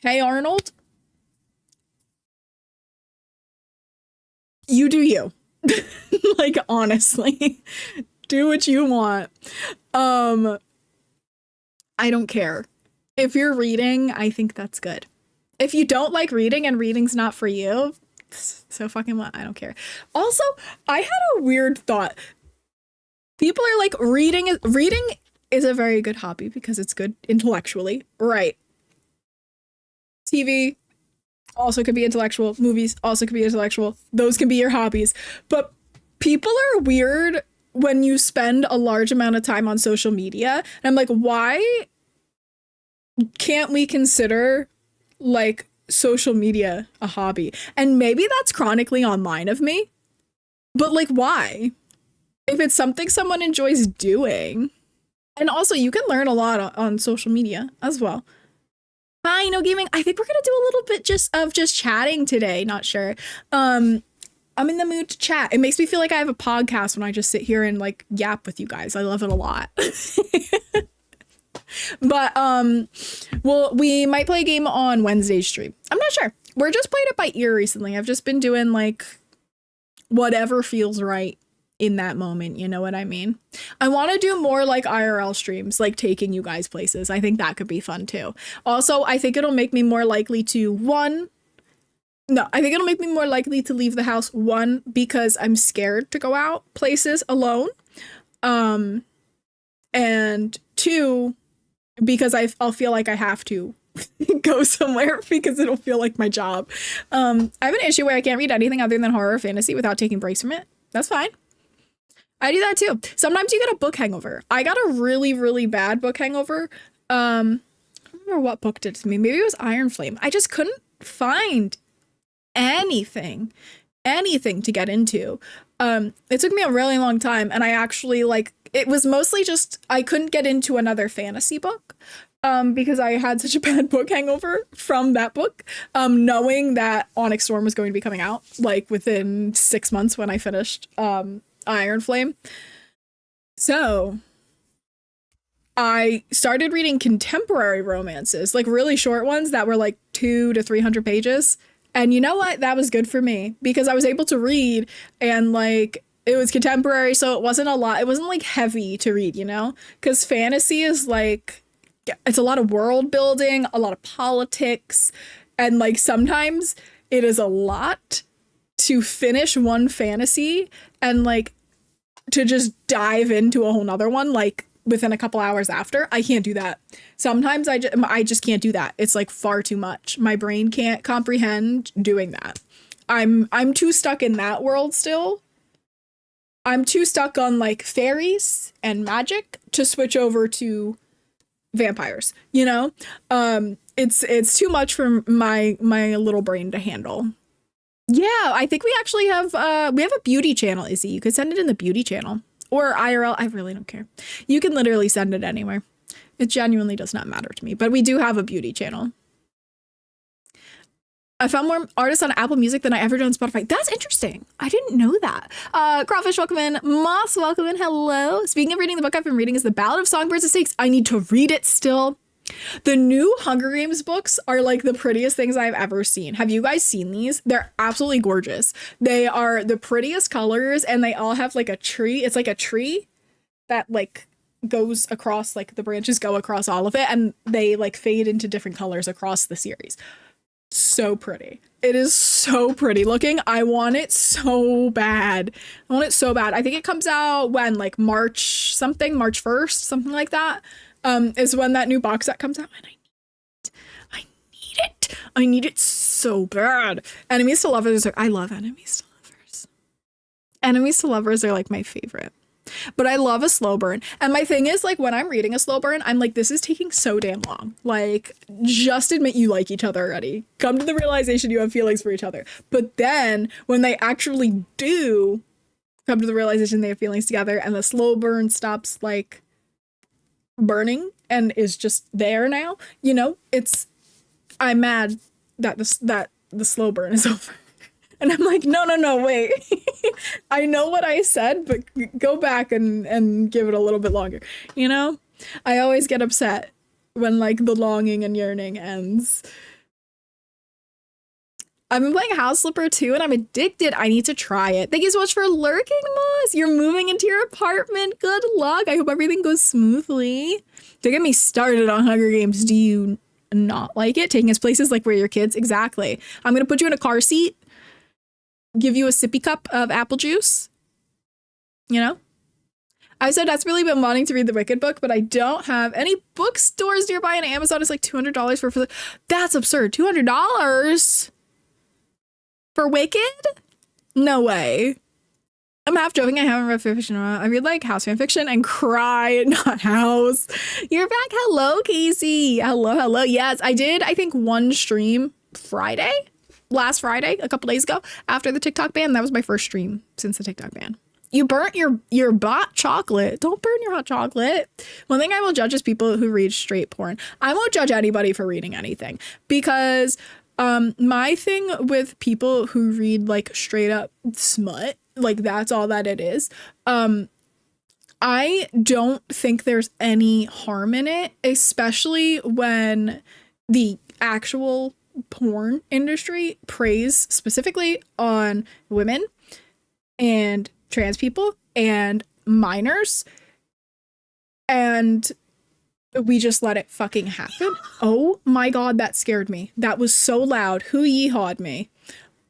Hey Arnold, you do you. Like, honestly, do what you want. I don't care. If you're reading, I think that's good. If you don't like reading and reading's not for you, so fucking what? I don't care. Also, I had a weird thought. People are like, reading is a very good hobby because it's good intellectually. Right. TV also could be intellectual. Movies also could be intellectual. Those can be your hobbies. But people are weird when you spend a large amount of time on social media. And I'm like, why can't we consider like social media a hobby? And maybe that's chronically online of me, but like, why? If it's something someone enjoys doing. And also, you can learn a lot on social media as well. Hi, no gaming. I think we're gonna do a little bit just chatting today. Not sure. I'm in the mood to chat. It makes me feel like I have a podcast when I just sit here and like yap with you guys. I love it a lot. But well, we might play a game on Wednesday's stream. I'm not sure. We're just playing it by ear recently. I've just been doing like whatever feels right in that moment, you know what I mean? I want to do more like IRL streams, like taking you guys places. I think that could be fun too. Also, I think it'll make me more likely to I think it'll make me more likely to leave the house, one, because I'm scared to go out places alone. And two, because I'll feel like I have to go somewhere because it'll feel like my job. I have an issue where I can't read anything other than horror or fantasy without taking breaks from it. That's fine. I do that too. Sometimes you get a book hangover. I got a really, really bad book hangover. I don't remember what book did it to me. Maybe it was Iron Flame. I just couldn't find anything to get into. It took me a really long time, and I actually it was mostly just I couldn't get into another fantasy book because I had such a bad book hangover from that book, knowing that Onyx Storm was going to be coming out like within 6 months when I finished Iron Flame. So I started reading contemporary romances, like really short ones that were like 200 to 300 pages. And you know what? That was good for me because I was able to read, and like it was contemporary, so it wasn't a lot. It wasn't like heavy to read, you know? Because fantasy is like, it's a lot of world building, a lot of politics, and like sometimes it is a lot to finish one fantasy and like to just dive into a whole nother one like within a couple hours after. I can't do that. Sometimes I just can't do that. It's like far too much. My brain can't comprehend doing that. I'm too stuck in that world still. I'm too stuck on like fairies and magic to switch over to vampires, you know? It's too much for my little brain to handle. Yeah, I think we actually have a beauty channel, Izzy. You could send it in the beauty channel or IRL. I really don't care. You can literally send it anywhere. It genuinely does not matter to me, but we do have a beauty channel. I found more artists on Apple Music than I ever did on Spotify. That's interesting. I didn't know that. Crawfish, welcome in. Moss, welcome in. Hello. Speaking of reading, the book I've been reading is The Ballad of Songbirds and Snakes. I need to read it still. The new Hunger Games books are like the prettiest things I've ever seen. Have you guys seen these? They're absolutely gorgeous. They are the prettiest colors, and they all have like a tree. It's like a tree that like goes across, like the branches go across all of it, and they like fade into different colors across the series. So pretty. It is so pretty looking. I want it so bad. I want it so bad. I think it comes out when, like March 1st, something like that. Is when that new box set comes out, and I need it so bad. Enemies to Lovers I love Enemies to Lovers. Enemies to Lovers are like my favorite. But I love a slow burn. And my thing is, like, when I'm reading a slow burn, I'm like, this is taking so damn long. Like, just admit you like each other already. Come to the realization you have feelings for each other. But then when they actually do come to the realization they have feelings together, and the slow burn stops like burning and is just there now, you know, I'm mad that the slow burn is over. And I'm like, no, wait. I know what I said, but go back and give it a little bit longer. You know? I always get upset when like the longing and yearning ends. I've been playing House Flipper too, and I'm addicted. I need to try it. Thank you so much for lurking, Moss. You're moving into your apartment. Good luck. I hope everything goes smoothly. Don't get me started on Hunger Games. Do you not like it? Taking us places like where your kids? Exactly. I'm going to put you in a car seat, give you a sippy cup of apple juice. You know? I said that's really been wanting to read the Wicked book, but I don't have any bookstores nearby, and Amazon is like $200 for that's absurd. $200? For Wicked? No way. I'm half joking. I haven't read fiction. I read like House fan fiction and cry, not House. You're back. Hello, Casey. Hello. Yes, I did. I think one stream last Friday, a couple days ago after the TikTok ban. That was my first stream since the TikTok ban. You burnt your hot chocolate. Don't burn your hot chocolate. One thing I will judge is people who read straight porn. I won't judge anybody for reading anything because my thing with people who read like straight up smut, like that's all that it is. I don't think there's any harm in it, especially when the actual porn industry preys specifically on women and trans people and minors, and we just let it fucking happen. Oh my god, that scared me. That was so loud. Who yeehawed me?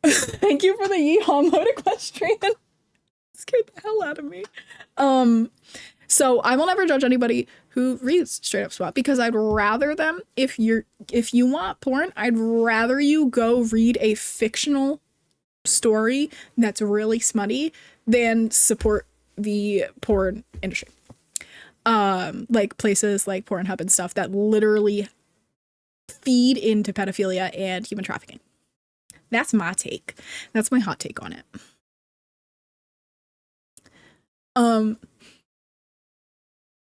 Thank you for the yeehaw mode equestrian. Scared the hell out of me. So I will never judge anybody who reads straight up smut because I'd rather them, if you want porn, I'd rather you go read a fictional story that's really smutty than support the porn industry. Like places like Pornhub and stuff that literally feed into pedophilia and human trafficking. That's my take. That's my hot take on it.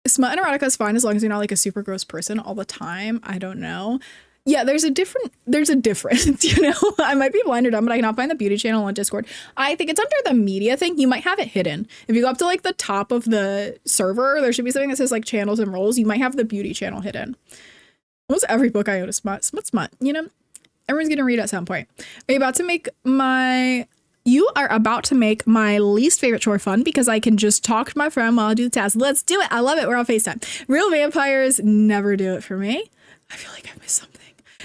Smut and erotica is fine as long as you're not like a super gross person all the time. I don't know. Yeah, there's a difference, you know? I might be blind or dumb, but I cannot find the beauty channel on Discord. I think it's under the media thing. You might have it hidden. If you go up to like the top of the server, there should be something that says like channels and roles. You might have the beauty channel hidden. Almost every book I own is smut, you know? Everyone's gonna read at some point. You are about to make my least favorite chore fun because I can just talk to my friend while I do the task. Let's do it. I love it. We're on FaceTime. Real vampires never do it for me. I feel like I missed something.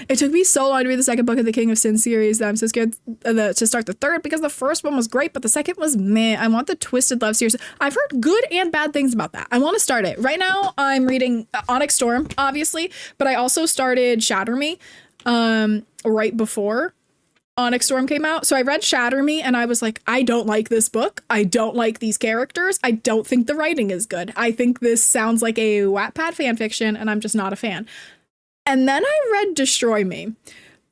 It took me so long to read the second book of the King of Sin series that I'm so scared to start the third because the first one was great, but the second was meh. I want the Twisted Love series. I've heard good and bad things about that. I want to start it. Right now, I'm reading Onyx Storm, obviously, but I also started Shatter Me right before Onyx Storm came out. So I read Shatter Me and I was like, I don't like this book. I don't like these characters. I don't think the writing is good. I think this sounds like a Wattpad fanfiction and I'm just not a fan. And then I read Destroy Me,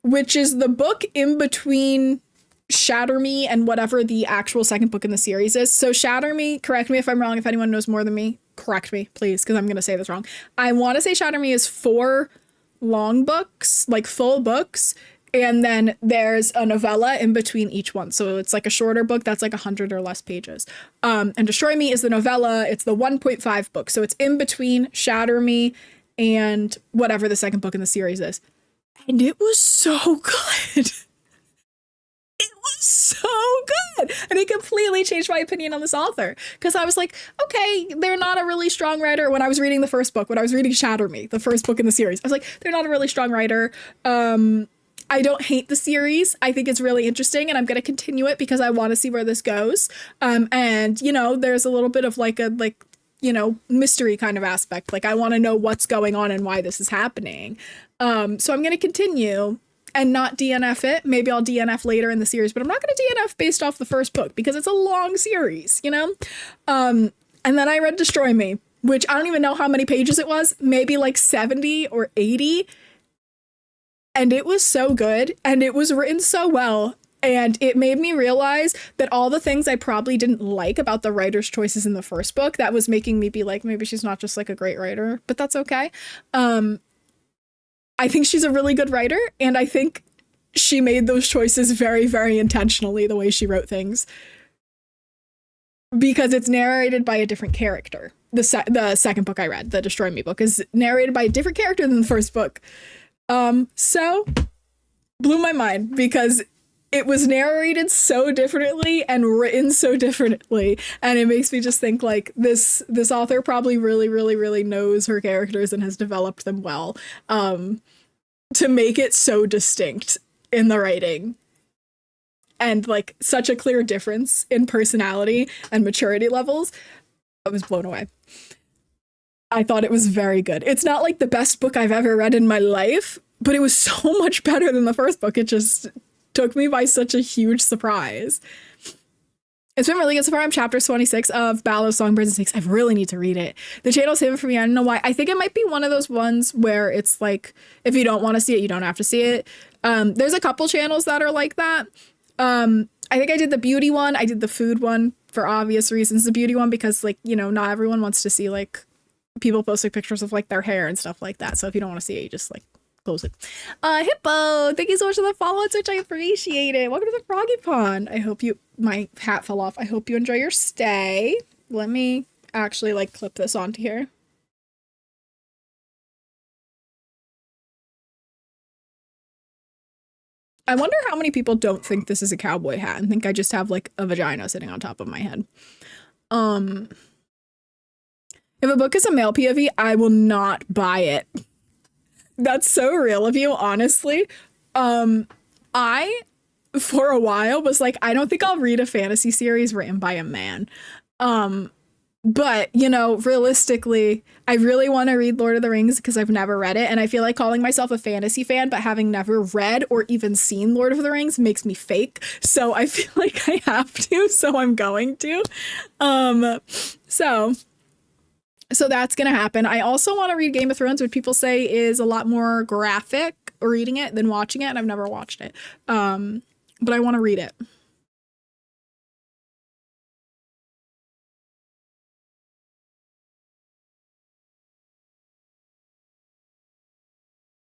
which is the book in between Shatter Me and whatever the actual second book in the series is. So Shatter Me, correct me if I'm wrong, if anyone knows more than me, correct me, please, because I'm going to say this wrong. I want to say Shatter Me is 4 long books, like full books, and then there's a novella in between each one. So it's like a shorter book that's like 100 or less pages. And Destroy Me is the novella. It's the 1.5 book. So it's in between Shatter Me and whatever the second book in the series is. And it was so good. It was so good. And it completely changed my opinion on this author. Because I was like, okay, they're not a really strong writer. When I was reading the first book, when I was reading Shatter Me, the first book in the series, I was like, they're not a really strong writer. I don't hate the series. I think it's really interesting and I'm going to continue it because I want to see where this goes. And, you know, there's a little bit of like mystery kind of aspect. Like I want to know what's going on and why this is happening. So I'm going to continue and not DNF it. Maybe I'll DNF later in the series, but I'm not going to DNF based off the first book because it's a long series, you know? And then I read Destroy Me, which I don't even know how many pages it was, maybe like 70 or 80. And it was so good and it was written so well. And it made me realize that all the things I probably didn't like about the writer's choices in the first book, that was making me be like, maybe she's not just like a great writer, but that's okay. I think she's a really good writer. And I think she made those choices very, very intentionally, the way she wrote things, because it's narrated by a different character. The second book I read, the Destroy Me book, is narrated by a different character than the first book. So blew my mind because it was narrated so differently and written so differently, and it makes me just think like this author probably really, really, really knows her characters and has developed them well, to make it so distinct in the writing, and like such a clear difference in personality and maturity levels. I was blown away. I thought it was very good. It's not like the best book I've ever read in my life, but it was so much better than the first book. It just took me by such a huge surprise. It's been really good so far. I'm chapter 26 of Ballad of Songbirds and Snakes. I really need to read it. The channel's hidden for me. I don't know why. I think it might be one of those ones where it's like, if you don't want to see it, you don't have to see it. There's a couple channels that are like that. I think I did the beauty one. I did the food one for obvious reasons. The beauty one because, like, you know, not everyone wants to see like people posting pictures of like their hair and stuff like that. So if you don't want to see it, you just like close it. Hippo, thank you so much for the follow on Twitch. I appreciate it. Welcome to the Froggy Pond. I hope you, my hat fell off. I hope you enjoy your stay. Let me actually like clip this onto here. I wonder how many people don't think this is a cowboy hat and think I just have like a vagina sitting on top of my head. If a book is a male POV, I will not buy it. That's so real of you, honestly. I, for a while, was like, I don't think I'll read a fantasy series written by a man. But, you know, realistically, I really want to read Lord of the Rings because I've never read it. And I feel like calling myself a fantasy fan, but having never read or even seen Lord of the Rings makes me fake. So I feel like I have to, so I'm going to. So that's going to happen. I also want to read Game of Thrones, which people say is a lot more graphic reading it than watching it. And I've never watched it. But I want to read it.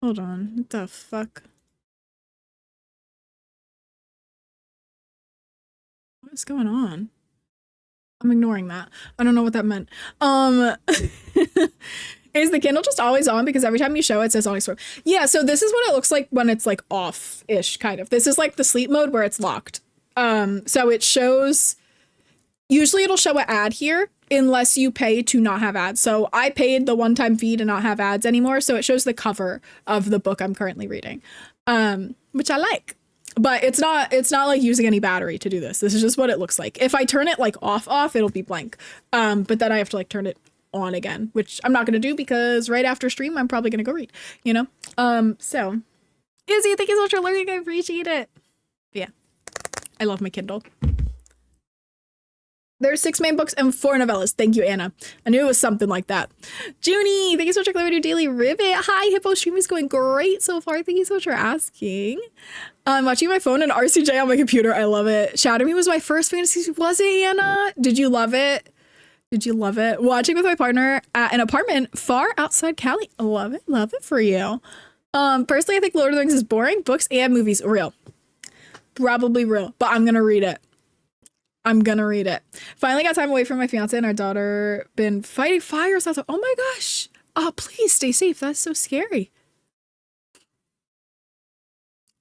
Hold on. What the fuck? What is going on? I'm ignoring that. I don't know what that meant. Is the Kindle just always on? Because every time you show it, it says on explore. Yeah, so this is what it looks like when it's like off-ish, kind of. This is like the sleep mode where it's locked. So it shows, usually it'll show an ad here unless you pay to not have ads. So I paid the one-time fee to not have ads anymore. So it shows the cover of the book I'm currently reading, which I like. But it's not like using any battery to do this. This is just what it looks like. If I turn it like off, it'll be blank. But then I have to like turn it on again, which I'm not going to do because right after stream, I'm probably going to go read, you know? So Izzy, thank you so much for learning. I appreciate it. But yeah, I love my Kindle. There's 6 main books and 4 novellas. Thank you, Anna. I knew it was something like that. Junie, thank you so much for clicking your daily ribbit. Hi, Hippo stream is going great so far. Thank you so much for asking. I'm watching my phone and RCJ on my computer. I love it. Shatter Me was my first fantasy. Was it, Anna? Did you love it? Did you love it? Watching with my partner at an apartment far outside Cali. Love it. Love it for you. Personally, I think Lord of the Rings is boring. Books and movies, real. Probably real, but I'm going to read it. I'm gonna read it. Finally got time away from my fiance and our daughter. Been fighting fires. I was like, oh my gosh. Oh, please stay safe. That's so scary.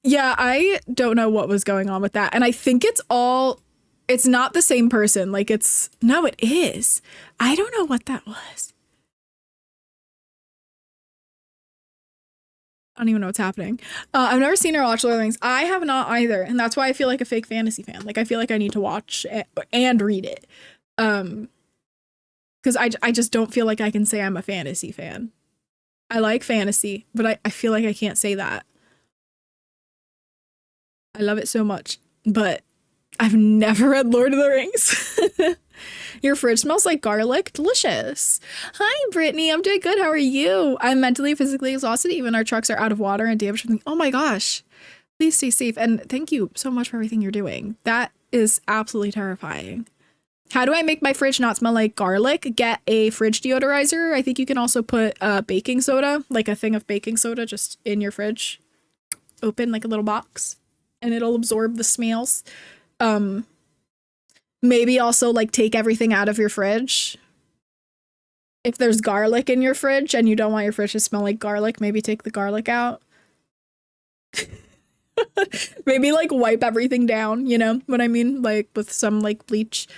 Yeah, I don't know what was going on with that. And I think it's not the same person. Like no, it is. I don't know what that was. I don't even know what's happening. I've never seen her watch Lord of the Rings. I have not either. And that's why I feel like a fake fantasy fan. Like, I feel like I need to watch it and read it. Because I just don't feel like I can say I'm a fantasy fan. I like fantasy, but I feel like I can't say that. I love it so much. But I've never read Lord of the Rings. Your fridge smells like garlic. Delicious. Hi, Brittany. I'm doing good. How are you? I'm mentally, physically exhausted. Even our trucks are out of water and damaged. Oh my gosh. Please stay safe. And thank you so much for everything you're doing. That is absolutely terrifying. How do I make my fridge not smell like garlic? Get a fridge deodorizer. I think you can also put baking soda, like a thing of baking soda just in your fridge. open like a little box and it'll absorb the smells. Maybe also like take everything out of your fridge. If there's garlic in your fridge and you don't want your fridge to smell like garlic, maybe take the garlic out. Maybe like wipe everything down, you know what I mean? Like with some like bleach,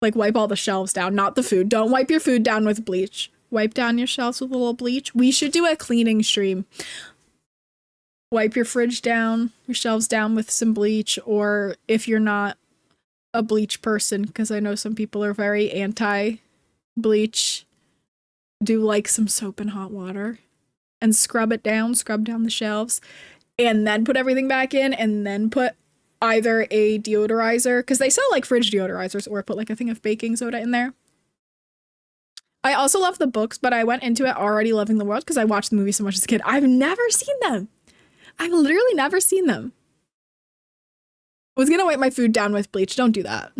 like wipe all the shelves down, not the food. Don't wipe your food down with bleach. Wipe down your shelves with a little bleach. We should do a cleaning stream. Wipe your fridge down, your shelves down with some bleach, or if you're not a bleach person, because I know some people are very anti-bleach, do like some soap and hot water and scrub down the shelves, and then put everything back in, and then put either a deodorizer, because they sell like fridge deodorizers, or put like a thing of baking soda in there. I also love the books, but I went into it already loving the world because I watched the movie so much as a kid. I've never seen them. I've literally never seen them. I was gonna wipe my food down with bleach. Don't do that.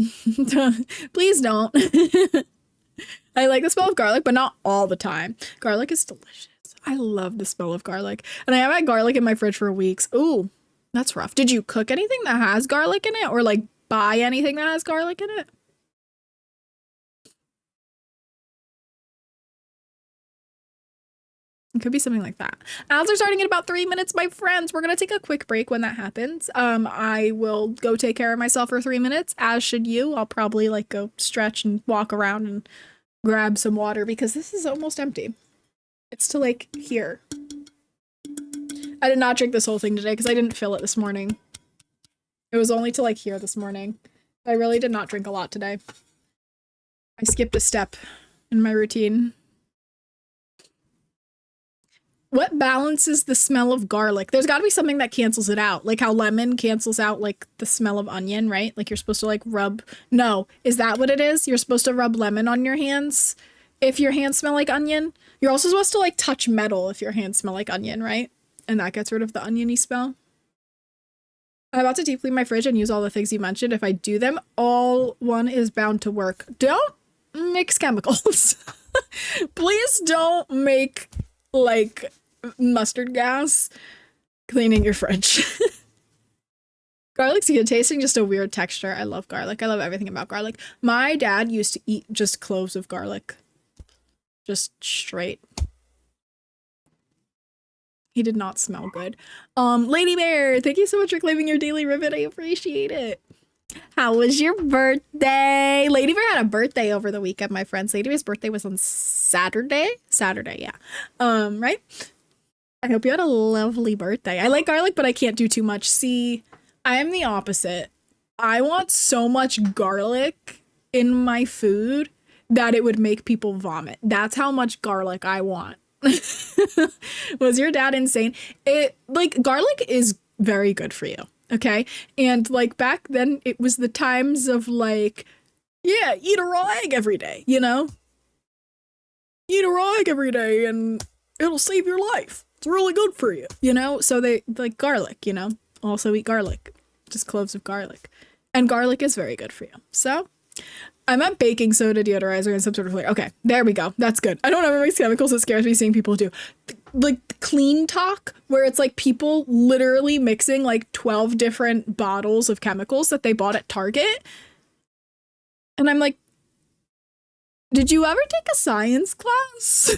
Please don't. I like the smell of garlic, but not all the time. Garlic is delicious. I love the smell of garlic. And I have had garlic in my fridge for weeks. Ooh, that's rough. Did you cook anything that has garlic in it, or like buy anything that has garlic in it? It could be something like that. Ads are starting in about 3 minutes, my friends. We're going to take a quick break when that happens. I will go take care of myself for 3 minutes, as should you. I'll probably like go stretch and walk around and grab some water because this is almost empty. It's to like here. I did not drink this whole thing today because I didn't fill it this morning. It was only to like here this morning. I really did not drink a lot today. I skipped a step in my routine. What balances the smell of garlic? There's got to be something that cancels it out. Like how lemon cancels out like the smell of onion, right? Like you're supposed to like rub. No, is that what it is? You're supposed to rub lemon on your hands if your hands smell like onion. You're also supposed to like touch metal if your hands smell like onion, right? And that gets rid of the oniony smell. I'm about to deep clean my fridge and use all the things you mentioned. If I do them, all one is bound to work. Don't mix chemicals. Please don't make like mustard gas cleaning your fridge. Garlic's good tasting, just a weird texture. I love garlic. I love everything about garlic. My dad used to eat just cloves of garlic. Just straight. He did not smell good. Lady Bear, thank you so much for claiming your daily ribbon. I appreciate it. How was your birthday? Lady Bear had a birthday over the weekend, my friends. Lady Bear's birthday was on Saturday. Yeah. Right? I hope you had a lovely birthday. I like garlic, but I can't do too much. See, I am the opposite. I want so much garlic in my food that it would make people vomit. That's how much garlic I want. Was your dad insane? Garlic is very good for you. Okay. And like back then it was the times of like, yeah, eat a raw egg every day, you know? Eat a raw egg every day and it'll save your life. It's really good for you, you know? So they like garlic, you know? Also eat garlic, just cloves of garlic. And garlic is very good for you. So I meant baking soda, deodorizer, and some sort of flavor. Okay, there we go. That's good. I don't ever mix chemicals. It scares me seeing people do. Like clean talk, where it's like people literally mixing like 12 different bottles of chemicals that they bought at Target. And I'm like, did you ever take a science class?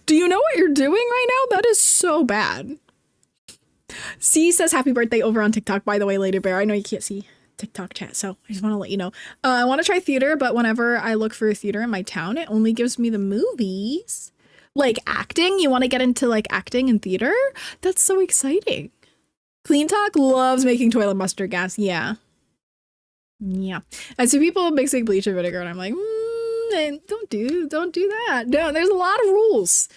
Do you know what you're doing right now? That is so bad. C says happy birthday over on TikTok, by the way, Lady Bear. I know you can't see TikTok chat, so I just want to let you know. I want to try theater, but whenever I look for a theater in my town, it only gives me the movies. Like acting? You want to get into like acting and theater? That's so exciting. Clean Talk loves making toilet mustard gas. Yeah. I see people mixing bleach and vinegar, and I'm like, don't do that. No, there's a lot of rules.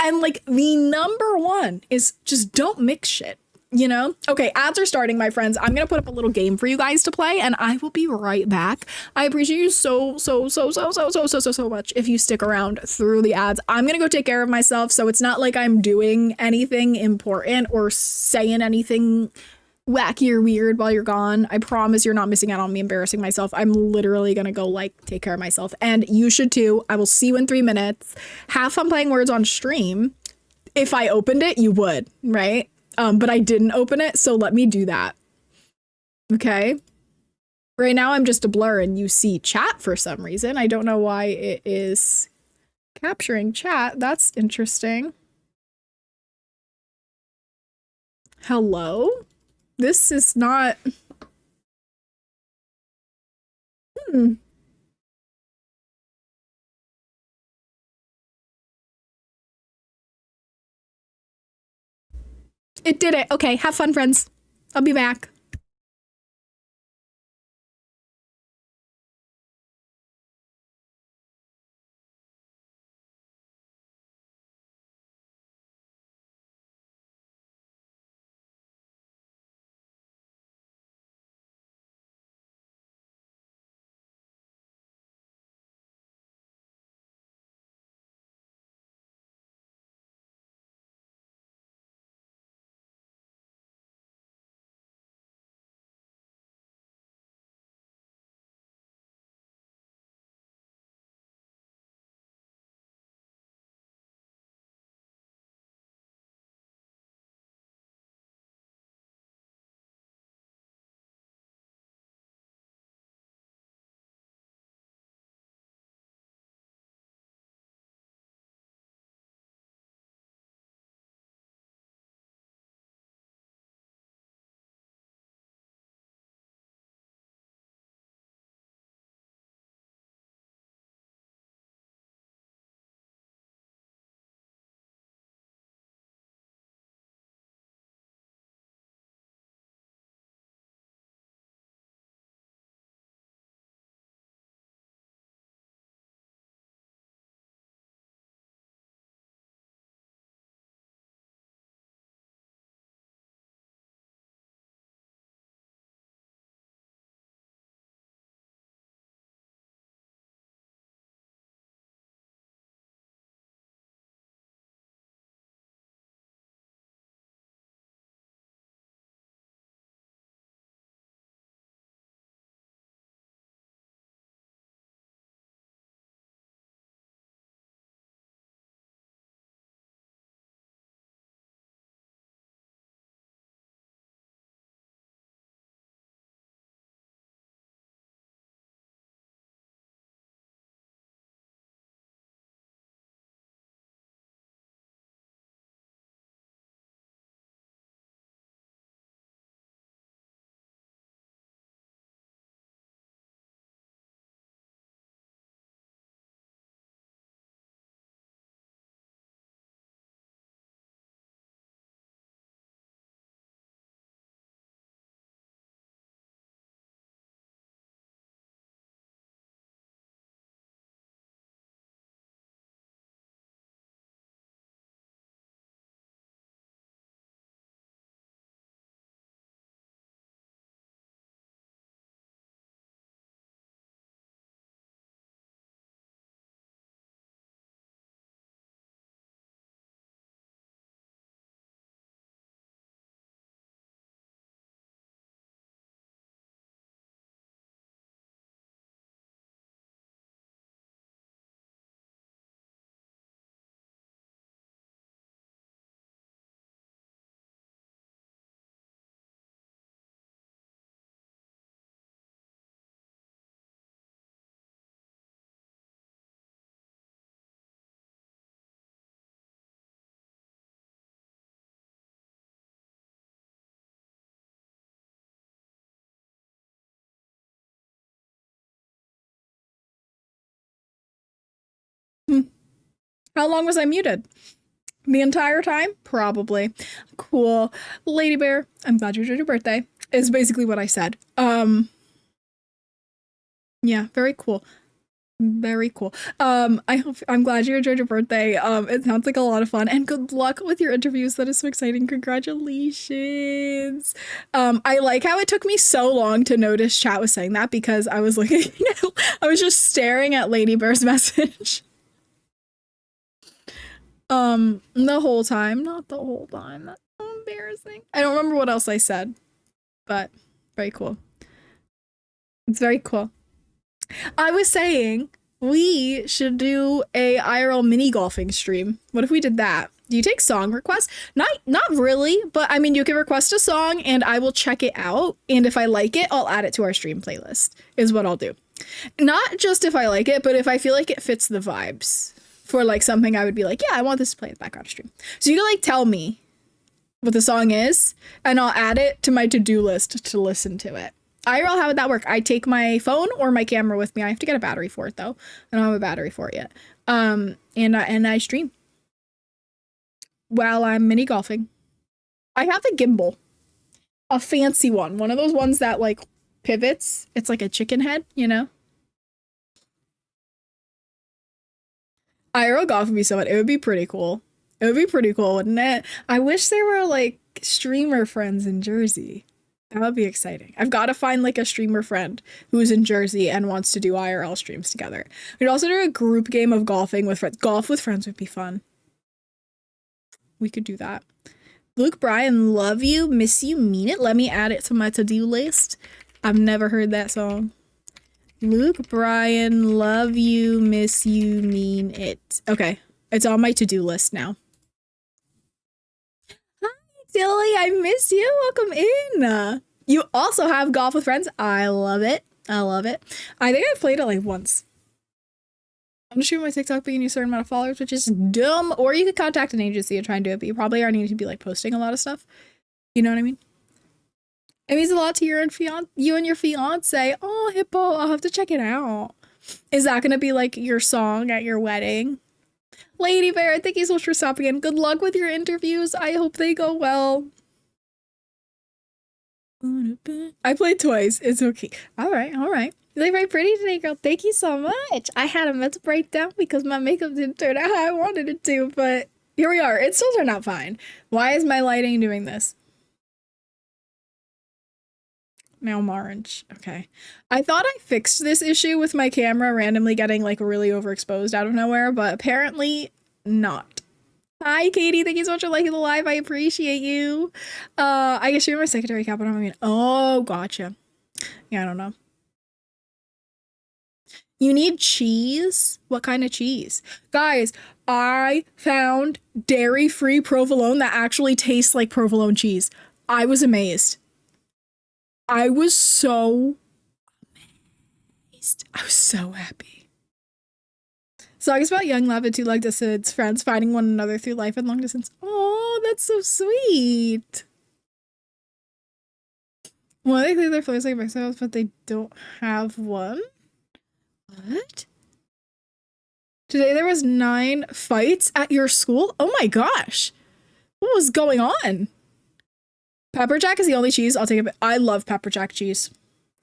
And like the number one is just don't mix shit. You know? Okay, ads are starting, my friends. I'm gonna put up a little game for you guys to play, and I will be right back. I appreciate you so much if you stick around through the ads. I'm gonna go take care of myself, so it's not like I'm doing anything important or saying anything wacky or weird while you're gone. I promise you're not missing out on me embarrassing myself. I'm literally gonna go like take care of myself, and you should too. I will see you in 3 minutes. Have fun playing words on stream. If I opened it, you would, right? but I didn't open it, so let me do that. Okay. Right now I'm just a blur and you see chat for some reason. I don't know why it is capturing chat. That's interesting. Hello? This is not... It did it. Okay, have fun, friends. I'll be back. How long was I muted? The entire time? Probably. Cool. Lady Bear, I'm glad you enjoyed your birthday, is basically what I said. Yeah, very cool. Very cool. I'm glad you enjoyed your birthday. It sounds like a lot of fun and good luck with your interviews. That is so exciting. Congratulations. I like how it took me so long to notice chat was saying that because I was looking, I was just staring at Lady Bear's message. The whole time, not the whole time. That's so embarrassing. I don't remember what else I said, but very cool. It's very cool. I was saying we should do a IRL mini golfing stream. What if we did that? Do you take song requests? Not really, but I mean, you can request a song and I will check it out. And if I like it, I'll add it to our stream playlist, is what I'll do. Not just if I like it, but if I feel like it fits the vibes for like something I would be like, yeah, I want this to play in the background stream. So you can like tell me what the song is and I'll add it to my to-do list to listen to it. IRL, how would that work? I take my phone or my camera with me. I have to get a battery for it though. I don't have a battery for it yet. And I stream while I'm mini golfing. I have a gimbal, a fancy one of those ones that like pivots. It's like a chicken head, you know? IRL golf would be so fun. It would be pretty cool. It would be pretty cool, wouldn't it? I wish there were like streamer friends in Jersey. That would be exciting. I've got to find like a streamer friend who's in Jersey and wants to do IRL streams together. We'd also do a group game of golfing with friends. Golf with friends would be fun. We could do that. Luke Bryan, love you, miss you, mean it. Let me add it to my to-do list. I've never heard that song. Luke Bryan, love you, miss you, mean it. Okay, it's on my to-do list now. Dilly, I miss you. Welcome in. You also have golf with friends. I love it. I love it. I think I've played it like once. I'm just shooting my TikTok, but you need a certain amount of followers, which is dumb. Or you could contact an agency and try and do it, but you probably are needing to be like posting a lot of stuff. You know what I mean? It means a lot to you and your fiance. Oh, Hippo, I'll have to check it out. Is that gonna be like your song at your wedding? Lady Bear, thank you so much for stopping in. Good luck with your interviews. I hope they go well. I played twice. It's okay. All right. You look very pretty today, girl. Thank you so much. I had a mental breakdown because my makeup didn't turn out how I wanted it to, but here we are. It still turned out fine. Why is my lighting doing this? Now orange. Okay. I thought I fixed this issue with my camera randomly getting like really overexposed out of nowhere, but apparently not. Hi, Katie. Thank you so much for liking the live. I appreciate you. I guess you're my secondary cap, but I mean, oh, gotcha. Yeah, I don't know. You need cheese? What kind of cheese? Guys, I found dairy-free provolone that actually tastes like provolone cheese. I was amazed. I was so amazed. I was so happy. Song is about young love and two long-distance friends finding one another through life and long distance. Oh, that's so sweet. Well, they think they're flows like themselves, but they don't have one. What? Today there was 9 fights at your school? Oh my gosh. What was going on? Pepper jack is the only cheese I'll take a bit. I love pepper jack cheese.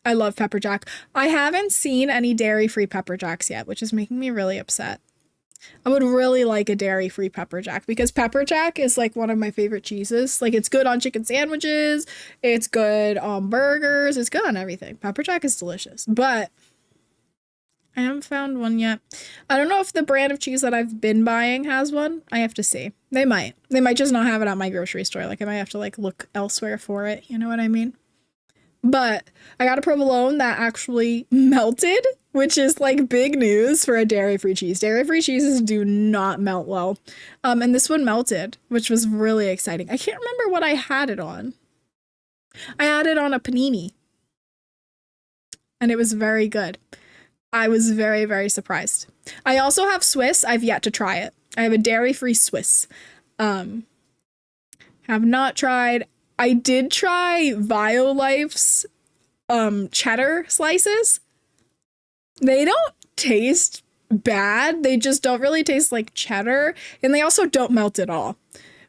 I love pepper jack. I haven't seen any dairy-free pepper jacks yet, which is making me really upset. I would really like a dairy-free pepper jack because pepper jack is like one of my favorite cheeses. Like it's good on chicken sandwiches. It's good on burgers. It's good on everything. Pepper jack is delicious, but I haven't found one yet. I don't know if the brand of cheese that I've been buying has one. I have to see. They might just not have it at my grocery store. Like I might have to like look elsewhere for it. You know what I mean? But I got a provolone that actually melted, which is like big news for a dairy-free cheese. Dairy-free cheeses do not melt well. And this one melted, which was really exciting. I can't remember what I had it on. I had it on a panini. And it was very good. I was very, very surprised. I also have Swiss. I've yet to try it. I have a dairy-free Swiss. Have not tried. I did try Violife's cheddar slices. They don't taste bad. They just don't really taste like cheddar. And they also don't melt at all.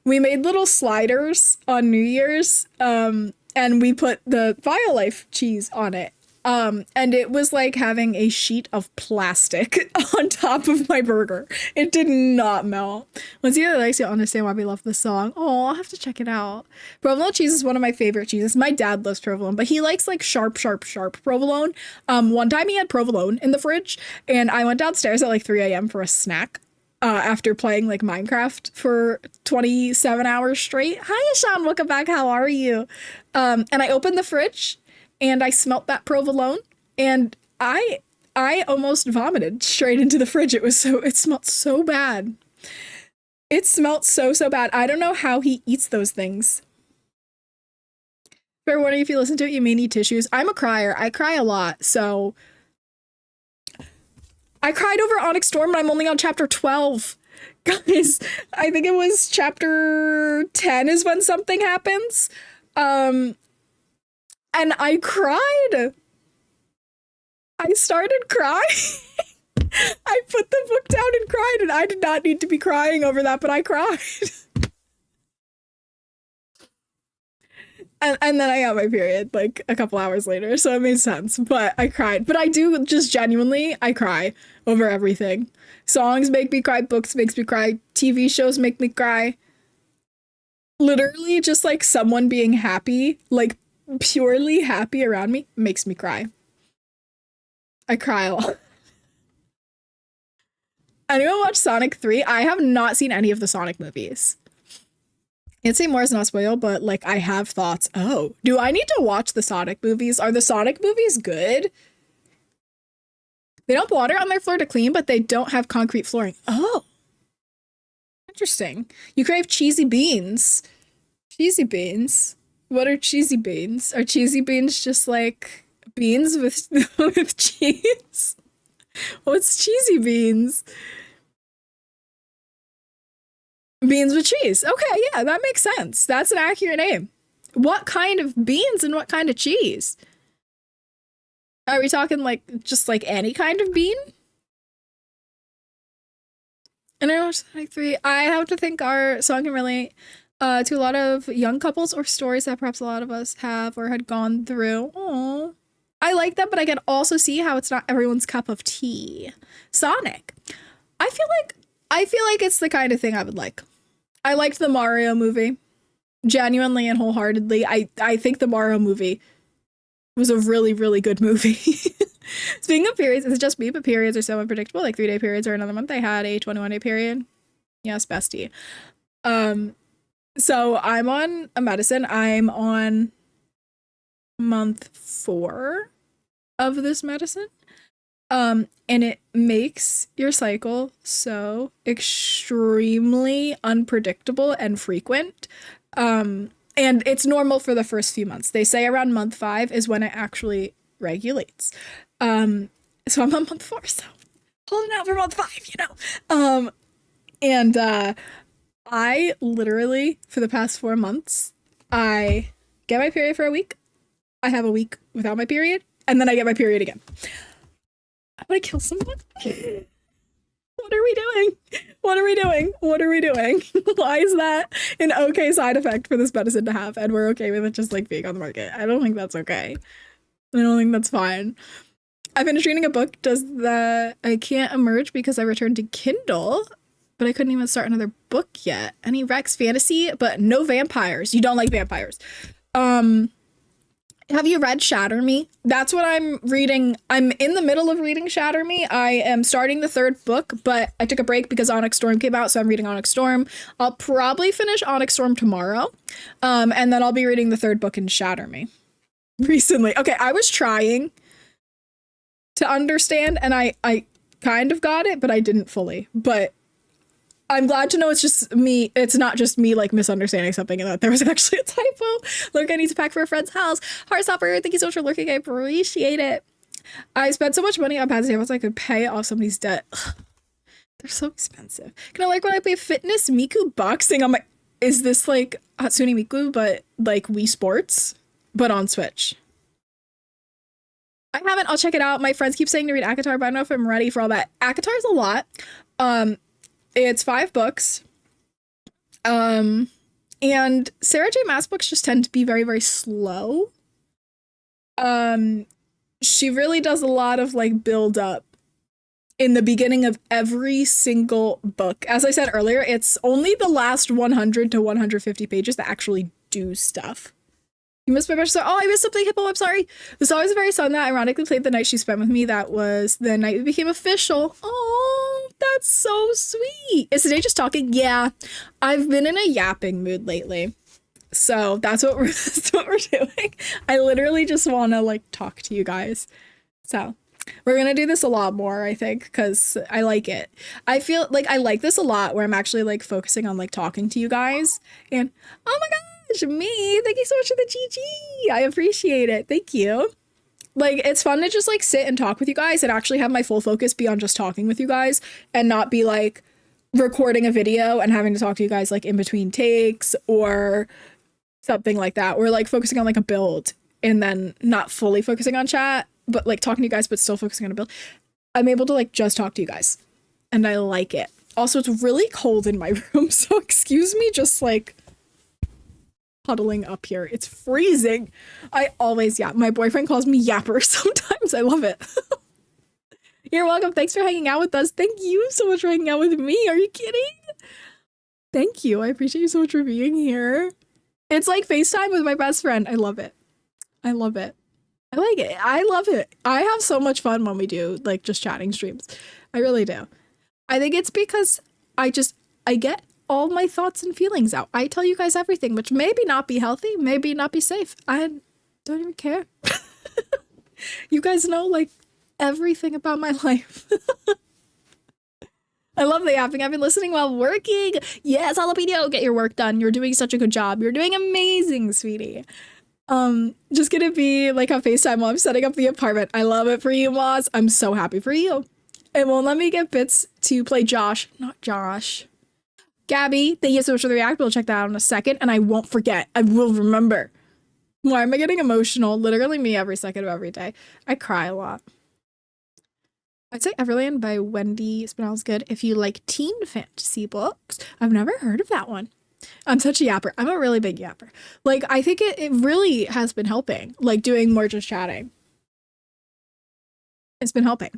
We made little sliders on New Year's and we put the Violife cheese on it. And it was like having a sheet of plastic on top of my burger. It did not melt. Once you likes, you'll understand why we love this song. Oh, I'll have to check it out. Provolone cheese is one of my favorite cheeses. My dad loves provolone, but he likes like sharp provolone. One time he had provolone in the fridge and I went downstairs at like 3 a.m. for a snack. After playing like Minecraft for 27 hours straight. Hi, Sean. Welcome back. How are you? And I opened the fridge and I smelt that provolone and I almost vomited straight into the fridge. It smelled so bad. It smelled so, so bad. I don't know how he eats those things. Fair warning, if you listen to it, you may need tissues. I'm a crier. I cry a lot, so... I cried over Onyx Storm, and I'm only on chapter 12. Guys, I think it was chapter 10 is when something happens. And I cried. I started crying. I put the book down and cried, and I did not need to be crying over that, but I cried. And then I got my period like a couple hours later, so it made sense. But I cried. But I do just genuinely, I cry over everything. Songs make me cry, books makes me cry, TV shows make me cry. Literally just like someone being happy, like purely happy around me makes me cry. I cry a lot. Anyone watch Sonic 3? I have not seen any of the Sonic movies. Can't say more is not spoil, but like I have thoughts. Oh, do I need to watch the Sonic movies? Are the Sonic movies good? They don't put water on their floor to clean, but they don't have concrete flooring. Oh, interesting. You crave cheesy beans. Cheesy beans? What are cheesy beans? Are cheesy beans just like beans with with cheese? What's cheesy beans? Beans with cheese. Okay, yeah, that makes sense. That's an accurate name. What kind of beans and what kind of cheese? Are we talking like just like any kind of bean? And I watched Sonic 3. I have to think our song can relate to a lot of young couples or stories that perhaps a lot of us have or had gone through. Oh, I like that, but I can also see how it's not everyone's cup of tea. Sonic. I feel like it's the kind of thing I would like. I liked the Mario movie. Genuinely and wholeheartedly. I think the Mario movie was a really, really good movie. Speaking of periods, it's just me, but periods are so unpredictable. Like 3-day periods or another month. I had a 21-day period. Yes, bestie. So I'm on a medicine. I'm on month 4 of this medicine. And it makes your cycle so extremely unpredictable and frequent. And it's normal for the first few months. They say around month 5 is when it actually regulates. So I'm on month 4, so holding out for month 5, you know. And I literally, for the past 4 months, I get my period for a week. I have a week without my period, and then I get my period again. I want to kill someone. What are we doing? What are we doing? What are we doing? Why is that an okay side effect for this medicine to have? And we're okay with it just like being on the market. I don't think that's okay. I don't think that's fine. I finished reading a book. I can't emerge because I returned to Kindle, but I couldn't even start another book yet. Any Rex fantasy, but no vampires. You don't like vampires. Have you read Shatter Me? That's what I'm reading. I'm in the middle of reading Shatter Me. I am starting the 3rd book, but I took a break because Onyx Storm came out, so I'm reading Onyx Storm. I'll probably finish Onyx Storm tomorrow, and then I'll be reading the 3rd book in Shatter Me. Recently. Okay, I was trying to understand, and I kind of got it, but I didn't fully. But I'm glad to know it's just me. It's not just me like misunderstanding something and that there was actually a typo. Look, I need to pack for a friend's house. Heartstopper, thank you so much for lurking. I appreciate it. I spent so much money on pads and tables I could pay off somebody's debt. Ugh, they're so expensive. Can I like when I play fitness Miku boxing? I'm like, is this like Hatsune Miku but like Wii Sports but on Switch? I haven't. I'll check it out. My friends keep saying to read ACOTAR, but I don't know if I'm ready for all that. ACOTAR's a lot. It's 5 books. And Sarah J. Maas books just tend to be very, very slow. She really does a lot of like build up in the beginning of every single book. As I said earlier, it's only the last 100 to 150 pages that actually do stuff. You missed my best. Oh, I missed something, Hippo. I'm sorry. The song is the very song that ironically played the night she spent with me. That was the night we became official. Oh, that's so sweet. Is today just talking? Yeah, I've been in a yapping mood lately. So that's what we're doing. I literally just want to like talk to you guys. So We're gonna do this a lot more, I think, because I like it. I feel like I like this a lot where I'm actually like focusing on like talking to you guys. And oh my gosh, me, thank you so much for the GG. I appreciate it. Thank you. Like, it's fun to just like sit and talk with you guys and actually have my full focus be on just talking with you guys and not be like recording a video and having to talk to you guys like in between takes or something like that. Or like focusing on like a build and then not fully focusing on chat, but like talking to you guys, but still focusing on a build. I'm able to like just talk to you guys and I like it. Also, it's really cold in my room, so excuse me just like huddling up here. It's freezing. I always yap. My boyfriend calls me yapper sometimes. I love it. You're welcome. Thanks for hanging out with us. Thank you so much for hanging out with me. Are you kidding? Thank you. I appreciate you so much for being here. It's like FaceTime with my best friend. I love it. I love it. I like it. I love it. I have so much fun when we do like just chatting streams. I really do. I think it's because I get all my thoughts and feelings out. I tell you guys everything, which maybe not be healthy, maybe not be safe. I don't even care. You guys know like everything about my life. I love the yapping. I've been listening while working. Yes, Jalapeno, get your work done. You're doing such a good job. You're doing amazing, sweetie. Just gonna be like on FaceTime while I'm setting up the apartment. I love it for you, Moz. I'm so happy for you. It won't let me get bits to play Josh, not Josh. Gabby, thank you so much for the react. We'll check that out in a second, and I won't forget. I will remember. Why am I getting emotional? Literally me every second of every day. I cry a lot. I'd say Everland by Wendy Spinell's good if you like teen fantasy books. I've never heard of that one. I'm such a yapper. I'm a really big yapper. Like, I think it really has been helping. Like, doing more just chatting. It's been helping.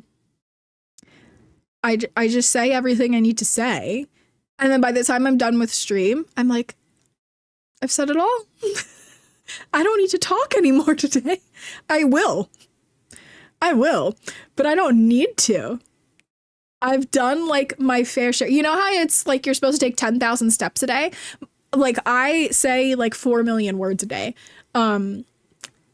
I just say everything I need to say. And then by the time I'm done with stream, I'm like, I've said it all. I don't need to talk anymore today. I will, but I don't need to. I've done like my fair share. You know how it's like you're supposed to take 10,000 steps a day? Like I say like 4 million words a day.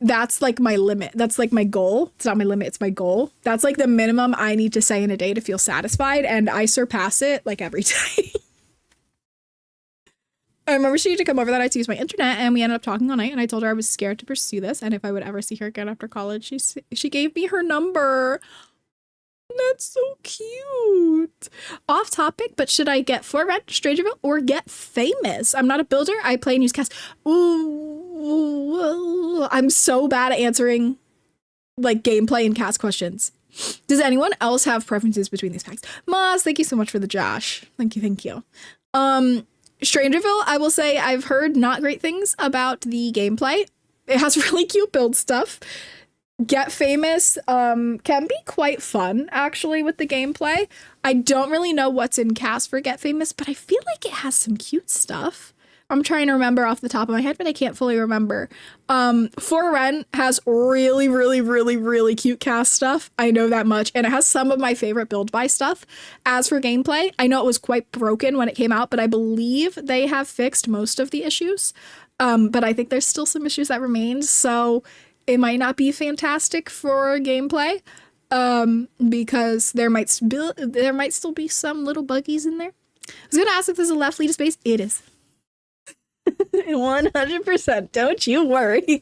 That's like my limit. That's like my goal. It's not my limit, it's my goal. That's like the minimum I need to say in a day to feel satisfied, and I surpass it like every day. I remember she had to come over that night to use my internet, and we ended up talking all night, and I told her I was scared to pursue this, and if I would ever see her again after college, she gave me her number. That's so cute. Off topic, but should I get For Rent, Strangerville, or get Famous? I'm not a builder. I play and use cast. Ooh, I'm so bad at answering like gameplay and cast questions. Does anyone else have preferences between these packs? Moz, thank you so much for the Josh. Thank you. Strangerville, I will say I've heard not great things about the gameplay. It has really cute build stuff. Get Famous can be quite fun, actually, with the gameplay. I don't really know what's in cast for Get Famous, but I feel like it has some cute stuff. I'm trying to remember off the top of my head, but I can't fully remember. For Rent has really cute cast stuff. I know that much. And it has some of my favorite build by stuff. As for gameplay, I know it was quite broken when it came out, but I believe they have fixed most of the issues. But I think there's still some issues that remain. So it might not be fantastic for gameplay, because there might still be some little buggies in there. I was gonna ask if there's a left lead to space. It is. 100%. Don't you worry.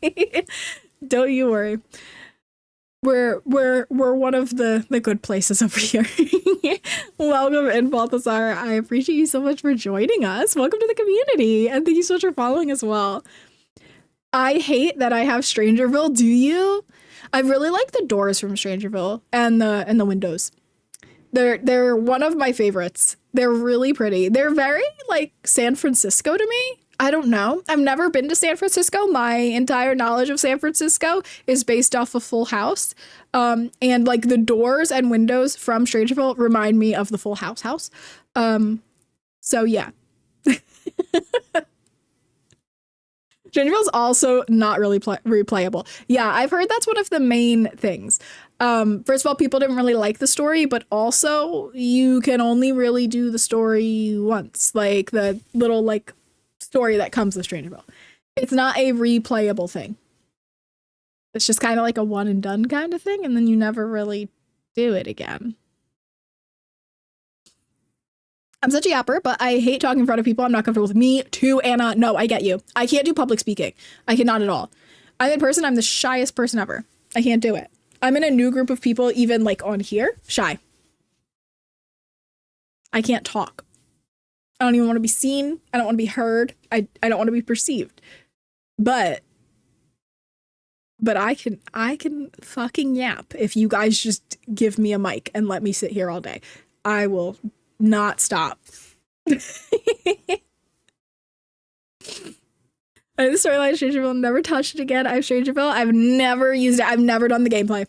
Don't you worry. We're one of the good places over here. Welcome in, Balthazar. I appreciate you so much for joining us. Welcome to the community, and thank you so much for following as well. I hate that I have Strangerville. Do you? I really like the doors from Strangerville and the windows. They're one of my favorites. They're really pretty. They're very like San Francisco to me. I don't know. I've never been to San Francisco. My entire knowledge of San Francisco is based off of Full House. And like the doors and windows from Strangerville remind me of the Full House house. So yeah. Strangerville's also not really replayable. Yeah, I've heard that's one of the main things. First of all, people didn't really like the story, but also you can only really do the story once. Like the little like story that comes with Strangerville. It's not a replayable thing. It's just kind of like a one and done kind of thing, and then you never really do it again. I'm such a yapper, but I hate talking in front of people. I'm not comfortable with. Me too, Anna. No, I get you. I can't do public speaking. I cannot at all. I'm in person. I'm the shyest person ever. I can't do it. I'm in a new group of people, even like on here, shy. I can't talk. I don't even want to be seen. I don't want to be heard. I don't want to be perceived. But I can fucking yap if you guys just give me a mic and let me sit here all day. I will not stop. The storyline Strangerville, never touched it again. I have Strangerville. I've never used it. I've never done the gameplay.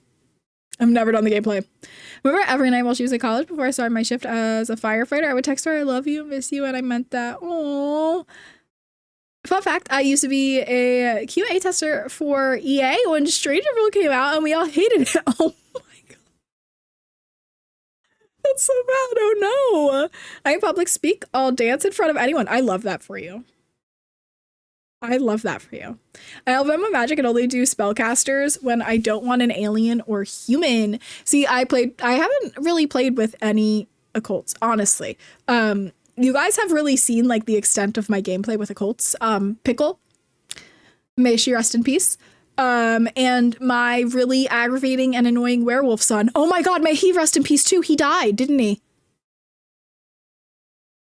Remember every night while she was at college before I started my shift as a firefighter, I would text her, I love you, miss you, and I meant that. Oh. Fun fact, I used to be a QA tester for EA when Strangerville came out and we all hated it. Oh my god. That's so bad. Oh no. I can public speak. I'll dance in front of anyone. I love that for you. I love that for you. I Alabama Magic and only do spellcasters when I don't want an alien or human. See, I haven't really played with any occults, honestly. You guys have really seen like the extent of my gameplay with occults. Pickle, may she rest in peace. And my really aggravating and annoying werewolf son. Oh my god, may he rest in peace too. He died, didn't he?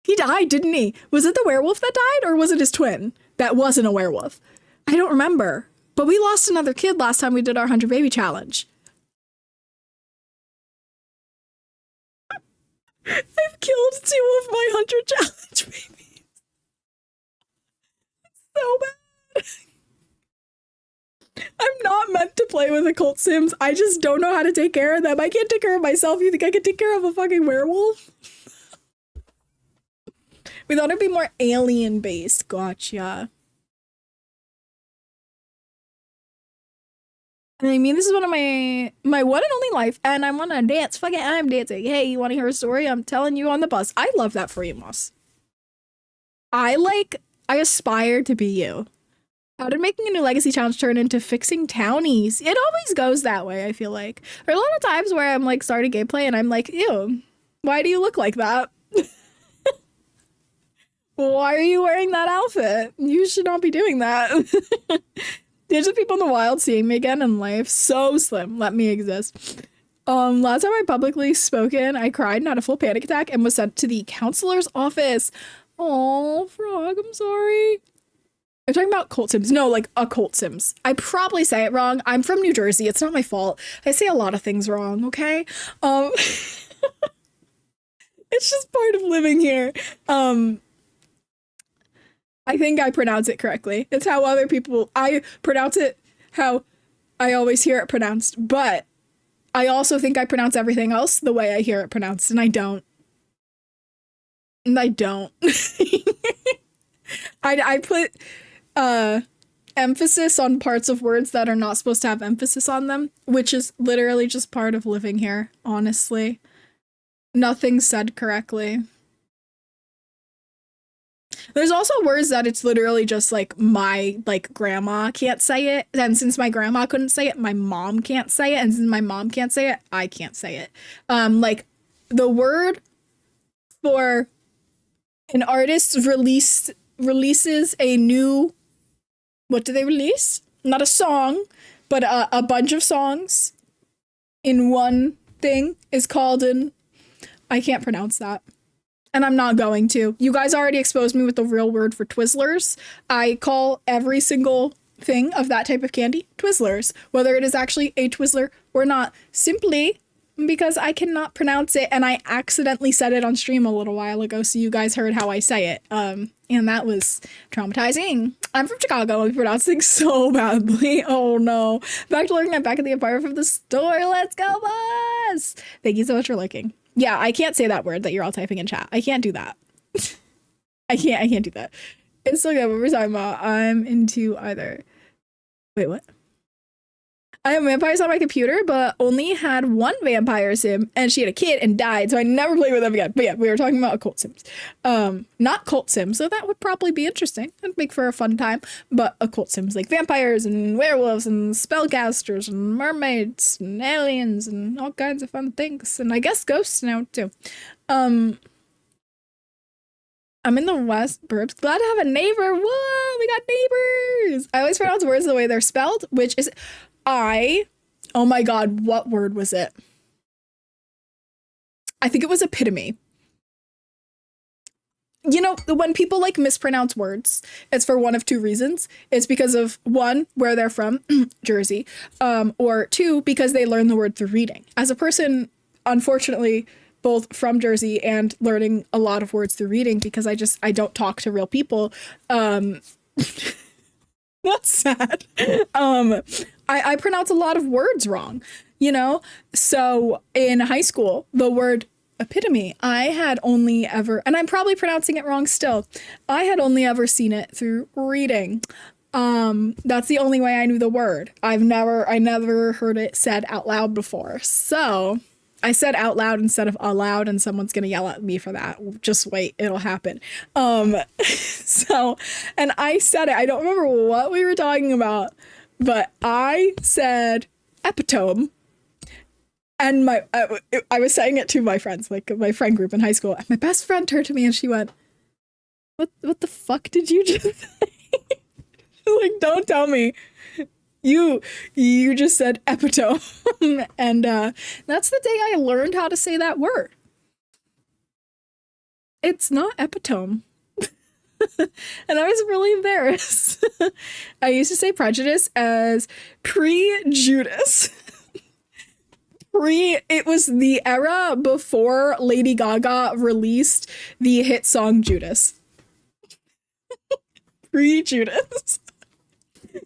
He died, didn't he? Was it the werewolf that died or was it his twin? That wasn't a werewolf. I don't remember. But we lost another kid last time we did our 100 baby challenge. I've killed 2 of my 100 challenge babies. So bad. I'm not meant to play with occult sims. I just don't know how to take care of them. I can't take care of myself. You think I can take care of a fucking werewolf? We thought it'd be more alien based. Gotcha. I mean, this is one of my one and only life, and I want to dance. Fuck it, I'm dancing. Hey, you want to hear a story? I'm telling you on the bus. I love that for you, Moss. I aspire to be you. How did making a new legacy challenge turn into fixing townies? It always goes that way, I feel like. There are a lot of times where I'm like starting gameplay and I'm like, ew, why do you look like that? Why are you wearing that outfit? You should not be doing that. There's people in the wild seeing me again in life. So slim. Let me exist. Last time I publicly spoken, I cried and had a full panic attack and was sent to the counselor's office. Oh, Frog, I'm sorry. I'm talking about cult sims. No, like occult sims. I probably say it wrong. I'm from New Jersey. It's not my fault. I say a lot of things wrong, okay? It's just part of living here. I think I pronounce it correctly. It's how I pronounce it how I always hear it pronounced, but I also think I pronounce everything else the way I hear it pronounced, and I don't. I put emphasis on parts of words that are not supposed to have emphasis on them, which is literally just part of living here, honestly. Nothing's said correctly. There's also words that it's literally just like my grandma can't say it. And since my grandma couldn't say it, my mom can't say it. And since my mom can't say it, I can't say it. Like the word for an artist releases a new, what do they release? Not a song, but a bunch of songs in one thing is called I can't pronounce that. And I'm not going to. You guys already exposed me with the real word for Twizzlers. I call every single thing of that type of candy Twizzlers, whether it is actually a Twizzler or not, simply because I cannot pronounce it and I accidentally said it on stream a little while ago, so you guys heard how I say it. And that was traumatizing. I'm from Chicago and we pronounce things so badly. Oh no. Back to looking at back at the apartment from the store. Let's go, boss! Thank you so much for looking. Yeah, I can't say that word that you're all typing in chat. I can't do that. I can't do that. It's so good. What we're talking about. I'm into either. Wait, what? I have vampires on my computer, but only had one vampire sim, and she had a kid and died, so I never played with them again. But yeah, we were talking about occult sims. Not cult sims, so that would probably be interesting. It'd make for a fun time. But occult sims like vampires and werewolves and spellcasters and mermaids and aliens and all kinds of fun things. And I guess ghosts now too. I'm in the West Burbs. Glad to have a neighbor. Whoa, we got neighbors. I always pronounce words the way they're spelled, which is oh my God, what word was it? I think it was epitome. You know, when people like mispronounce words, it's for one of two reasons. It's because of one, where they're from, Jersey, or two, because they learn the word through reading. As a person, unfortunately, both from Jersey and learning a lot of words through reading, because I don't talk to real people. That's sad. I pronounce a lot of words wrong, you know? So in high school, the word epitome, I had only ever, and I'm probably pronouncing it wrong still, I had only ever seen it through reading. That's the only way I knew the word. I never heard it said out loud before. So I said out loud instead of aloud, and someone's gonna yell at me for that. Just wait, it'll happen. So, and I said it, I don't remember what we were talking about, but I said epitome, and I was saying it to my friends, like my friend group in high school. And my best friend turned to me and she went, "What the fuck did you just say?" Like, don't tell me. You just said epitome. And that's the day I learned how to say that word. It's not epitome. And I was really embarrassed. I used to say prejudice as pre-Judas. It was the era before Lady Gaga released the hit song Judas. Pre-Judas.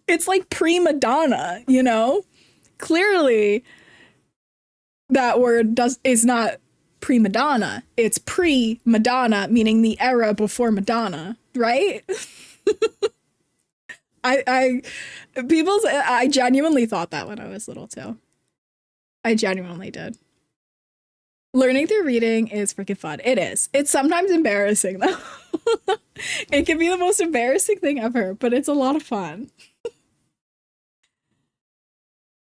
It's like pre-Madonna, you know? Clearly, that word is not pre-Madonna. It's pre-Madonna, meaning the era before Madonna, right? I genuinely thought that when I was little too. I genuinely did. Learning through reading is freaking fun. It is. It's sometimes embarrassing though. It can be the most embarrassing thing ever, but it's a lot of fun.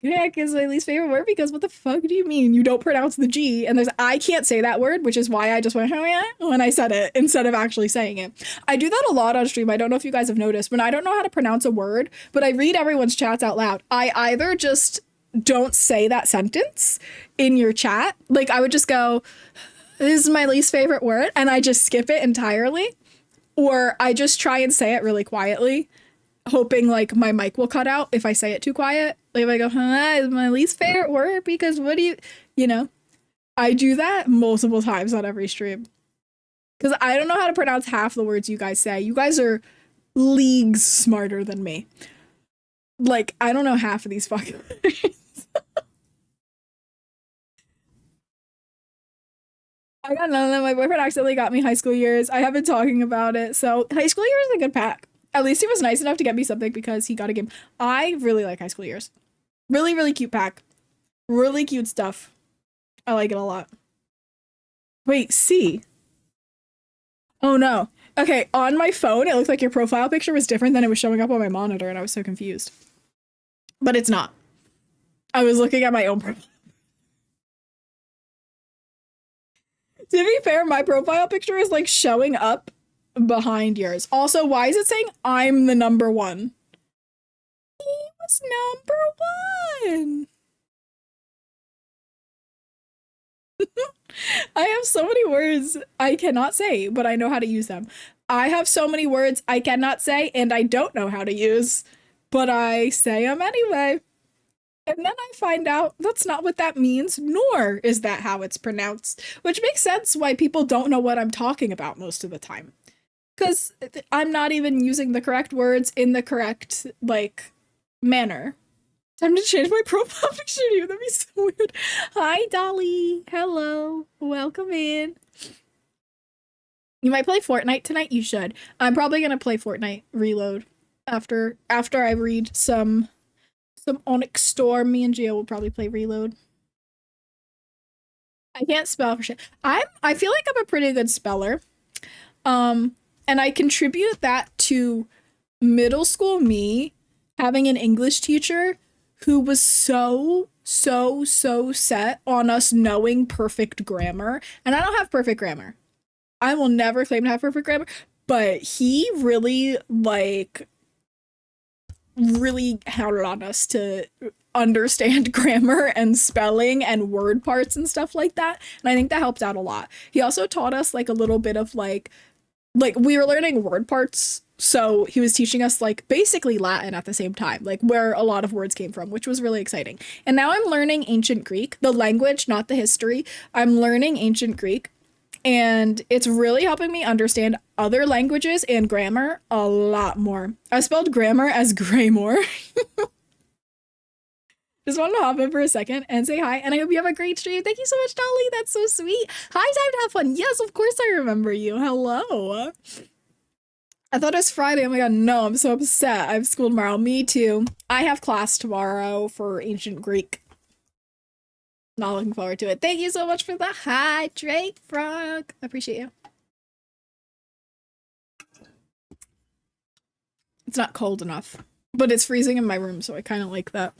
Heck is my least favorite word because what the fuck do you mean? You don't pronounce the G, and I can't say that word, which is why I just went, oh yeah, when I said it instead of actually saying it. I do that a lot on stream. I don't know if you guys have noticed. When I don't know how to pronounce a word, but I read everyone's chats out loud, I either just don't say that sentence in your chat. Like I would just go, this is my least favorite word, and I just skip it entirely. Or I just try and say it really quietly, hoping like my mic will cut out if I say it too quiet. Like if I go, it's my least favorite word because what do you know? I do that multiple times on every stream. Because I don't know how to pronounce half the words you guys say. You guys are leagues smarter than me. Like, I don't know half of these fucking words. I got none of them. My boyfriend accidentally got me high school years. I have been talking about it. So high school years is a good pack. At least he was nice enough to get me something because he got a game. I really like high school years. Really, really cute pack. Really cute stuff. I like it a lot. Wait, see? Oh no. Okay, on my phone, it looked like your profile picture was different than it was showing up on my monitor, and I was so confused. But it's not. I was looking at my own profile. To be fair, my profile picture is like showing up behind yours. Also, why is it saying I'm the number one? He was number one. I have so many words I cannot say, but I know how to use them. I have so many words I cannot say and I don't know how to use, but I say them anyway. And then I find out that's not what that means, nor is that how it's pronounced, which makes sense why people don't know what I'm talking about most of the time. Because I'm not even using the correct words in the correct, like, manner. Time to change my profile picture to you. That'd be so weird. Hi, Dolly. Hello. Welcome in. You might play Fortnite tonight? You should. I'm probably gonna play Fortnite Reload after I read some Some Onyx Storm. Me and Gio will probably play Reload. I can't spell for shit. I feel like I'm a pretty good speller. And I contribute that to middle school me having an English teacher who was so set on us knowing perfect grammar. And I don't have perfect grammar. I will never claim to have perfect grammar, but he really hounded on us to understand grammar and spelling and word parts and stuff like that. And I think that helped out a lot. He also taught us like a little bit of like we were learning word parts. So he was teaching us like basically Latin at the same time, like where a lot of words came from, which was really exciting. And now I'm learning ancient Greek, the language, not the history. I'm learning ancient Greek. And it's really helping me understand other languages and grammar a lot more. I spelled grammar as Graymore. Just wanted to hop in for a second and say hi, and I hope you have a great stream. Thank you so much, Dolly. That's so sweet. Hi, time to have fun. Yes, of course I remember you. Hello. I thought it was Friday. Oh my god, no, I'm so upset. I have school tomorrow. Me too. I have class tomorrow for ancient Greek. Not looking forward to it. Thank you so much for the hi, Drake Frog. I appreciate you. It's not cold enough, but it's freezing in my room, so I kind of like that.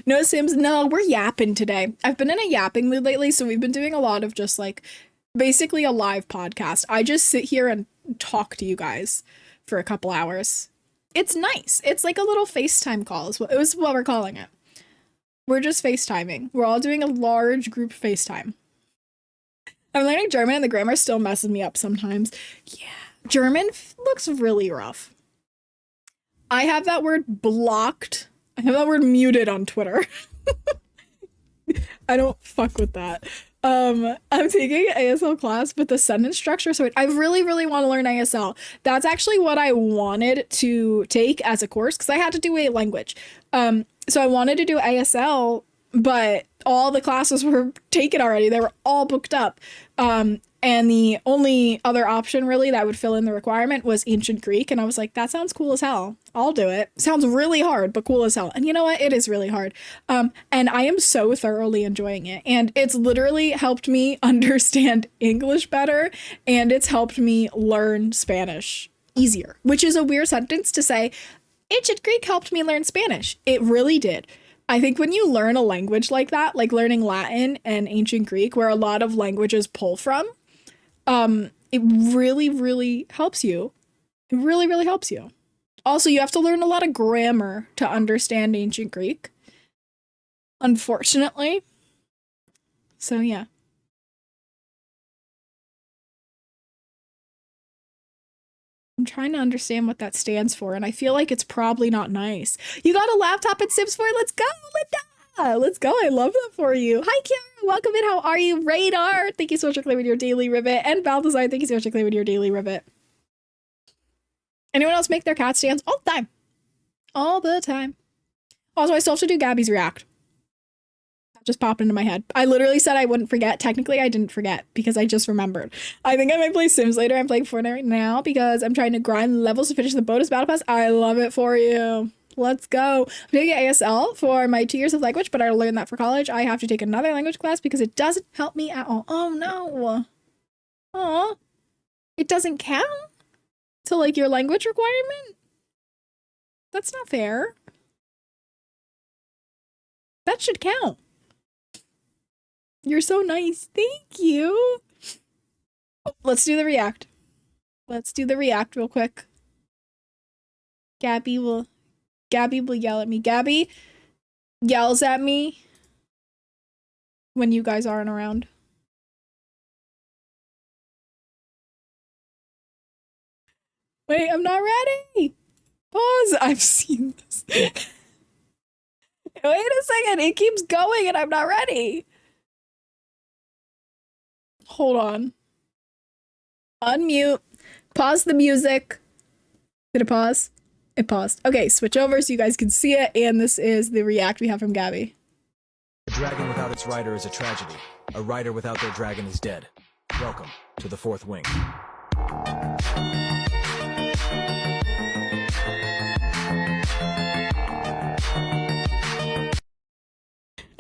No Sims. No, we're yapping today. I've been in a yapping mood lately, so we've been doing a lot of just like basically a live podcast. I just sit here and talk to you guys for a couple hours. It's nice. It's like a little FaceTime call. It was what we're calling it. We're just FaceTiming. We're all doing a large group FaceTime. I'm learning German and the grammar still messes me up sometimes. Yeah, German looks really rough. I have that word blocked. I have that word muted on Twitter. I don't fuck with that. I'm taking an ASL class, but the sentence structure, so I really want to learn ASL. That's actually what I wanted to take as a course, because I had to do a language. So I wanted to do ASL, but all the classes were taken already. They were all booked up. And the only other option really that would fill in the requirement was ancient Greek. And I was like, that sounds cool as hell. I'll do it. Sounds really hard, but cool as hell. And you know what? It is really hard. And I am so thoroughly enjoying it. And it's literally helped me understand English better. And it's helped me learn Spanish easier, which is a weird sentence to say. Ancient Greek helped me learn Spanish. It really did. I think when you learn a language like that, like learning Latin and ancient Greek, where a lot of languages pull from, it really helps you. It really helps you. Also, you have to learn a lot of grammar to understand ancient Greek, unfortunately. So yeah. I'm trying to understand what that stands for, and I feel like it's probably not nice. You got a laptop at Sims 4? Let's go, Linda! Let's go. I love that for you. Hi, Kara. Welcome in. How are you? Radar. Thank you so much for claiming your daily ribbit. And Balthazar, thank you so much for claiming your daily ribbit. Anyone else make their cat stands? All the time. All the time. Also, I still have to do Gabby's React. That just popped into my head. I literally said I wouldn't forget. Technically, I didn't forget because I just remembered. I think I might play Sims later. I'm playing Fortnite right now because I'm trying to grind levels to finish the bonus battle pass. I love it for you. Let's go. I'm taking ASL for my 2 years of language, but I learned that for college. I have to take another language class because it doesn't help me at all. Oh, no. Oh, it doesn't count to like your language requirement? That's not fair. That should count. You're so nice. Thank you. Let's do the react. Let's do the react real quick. Gabby will yell at me. Gabby yells at me when you guys aren't around. Wait, I'm not ready. Pause. I've seen this. Wait a second. It keeps going and I'm not ready. Hold on. Unmute. Pause the music. Did it pause? It paused. Okay, switch over so you guys can see it. And this is the react we have from Gabby. A dragon without its rider is a tragedy. A rider without their dragon is dead. Welcome to the Fourth Wing.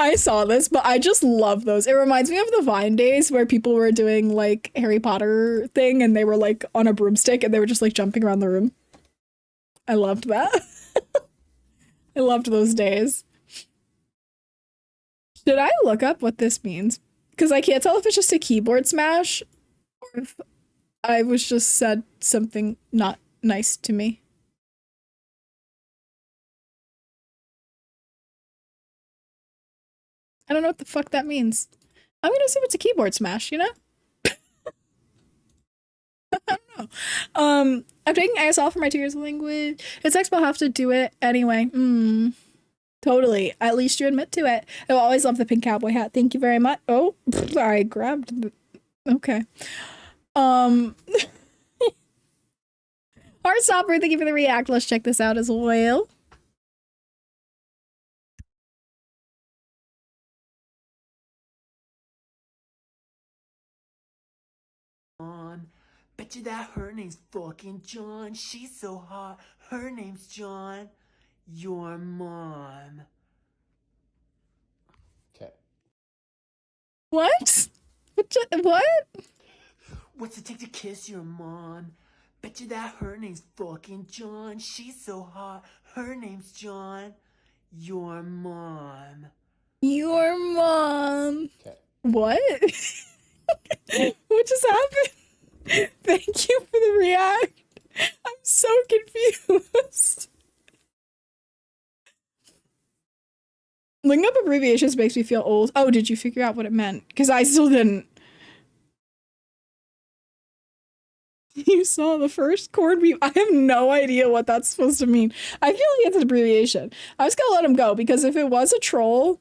I saw this, but I just love those. It reminds me of the Vine days where people were doing like Harry Potter thing and they were like on a broomstick and they were just like jumping around the room. I loved that. I loved those days. Should I look up what this means? Because I can't tell if it's just a keyboard smash or if I was just said something not nice to me. I don't know what the fuck that means. I'm gonna assume it's a keyboard smash, you know? I don't know. I'm taking ASL for my 2 years of language. It's expo, I'll have to do it anyway. Totally. At least you admit to it. I will always love the pink cowboy hat. Thank you very much. Oh, I grabbed the... Okay. Heartstopper, thank you for the react. Let's check this out as well. Bet you that her name's fucking John. She's so hot. Her name's John. Your mom. Okay. What? What? What's it take to kiss your mom? Bet you that her name's fucking John. She's so hot. Her name's John. Your mom. Your mom. Okay. What? What just happened? Thank you for the react. I'm so confused. Looking up abbreviations makes me feel old. Oh, did you figure out what it meant? Because I still didn't. You saw the first chord beep. I have no idea what that's supposed to mean. I feel like it's an abbreviation. I was gonna let him go because if it was a troll,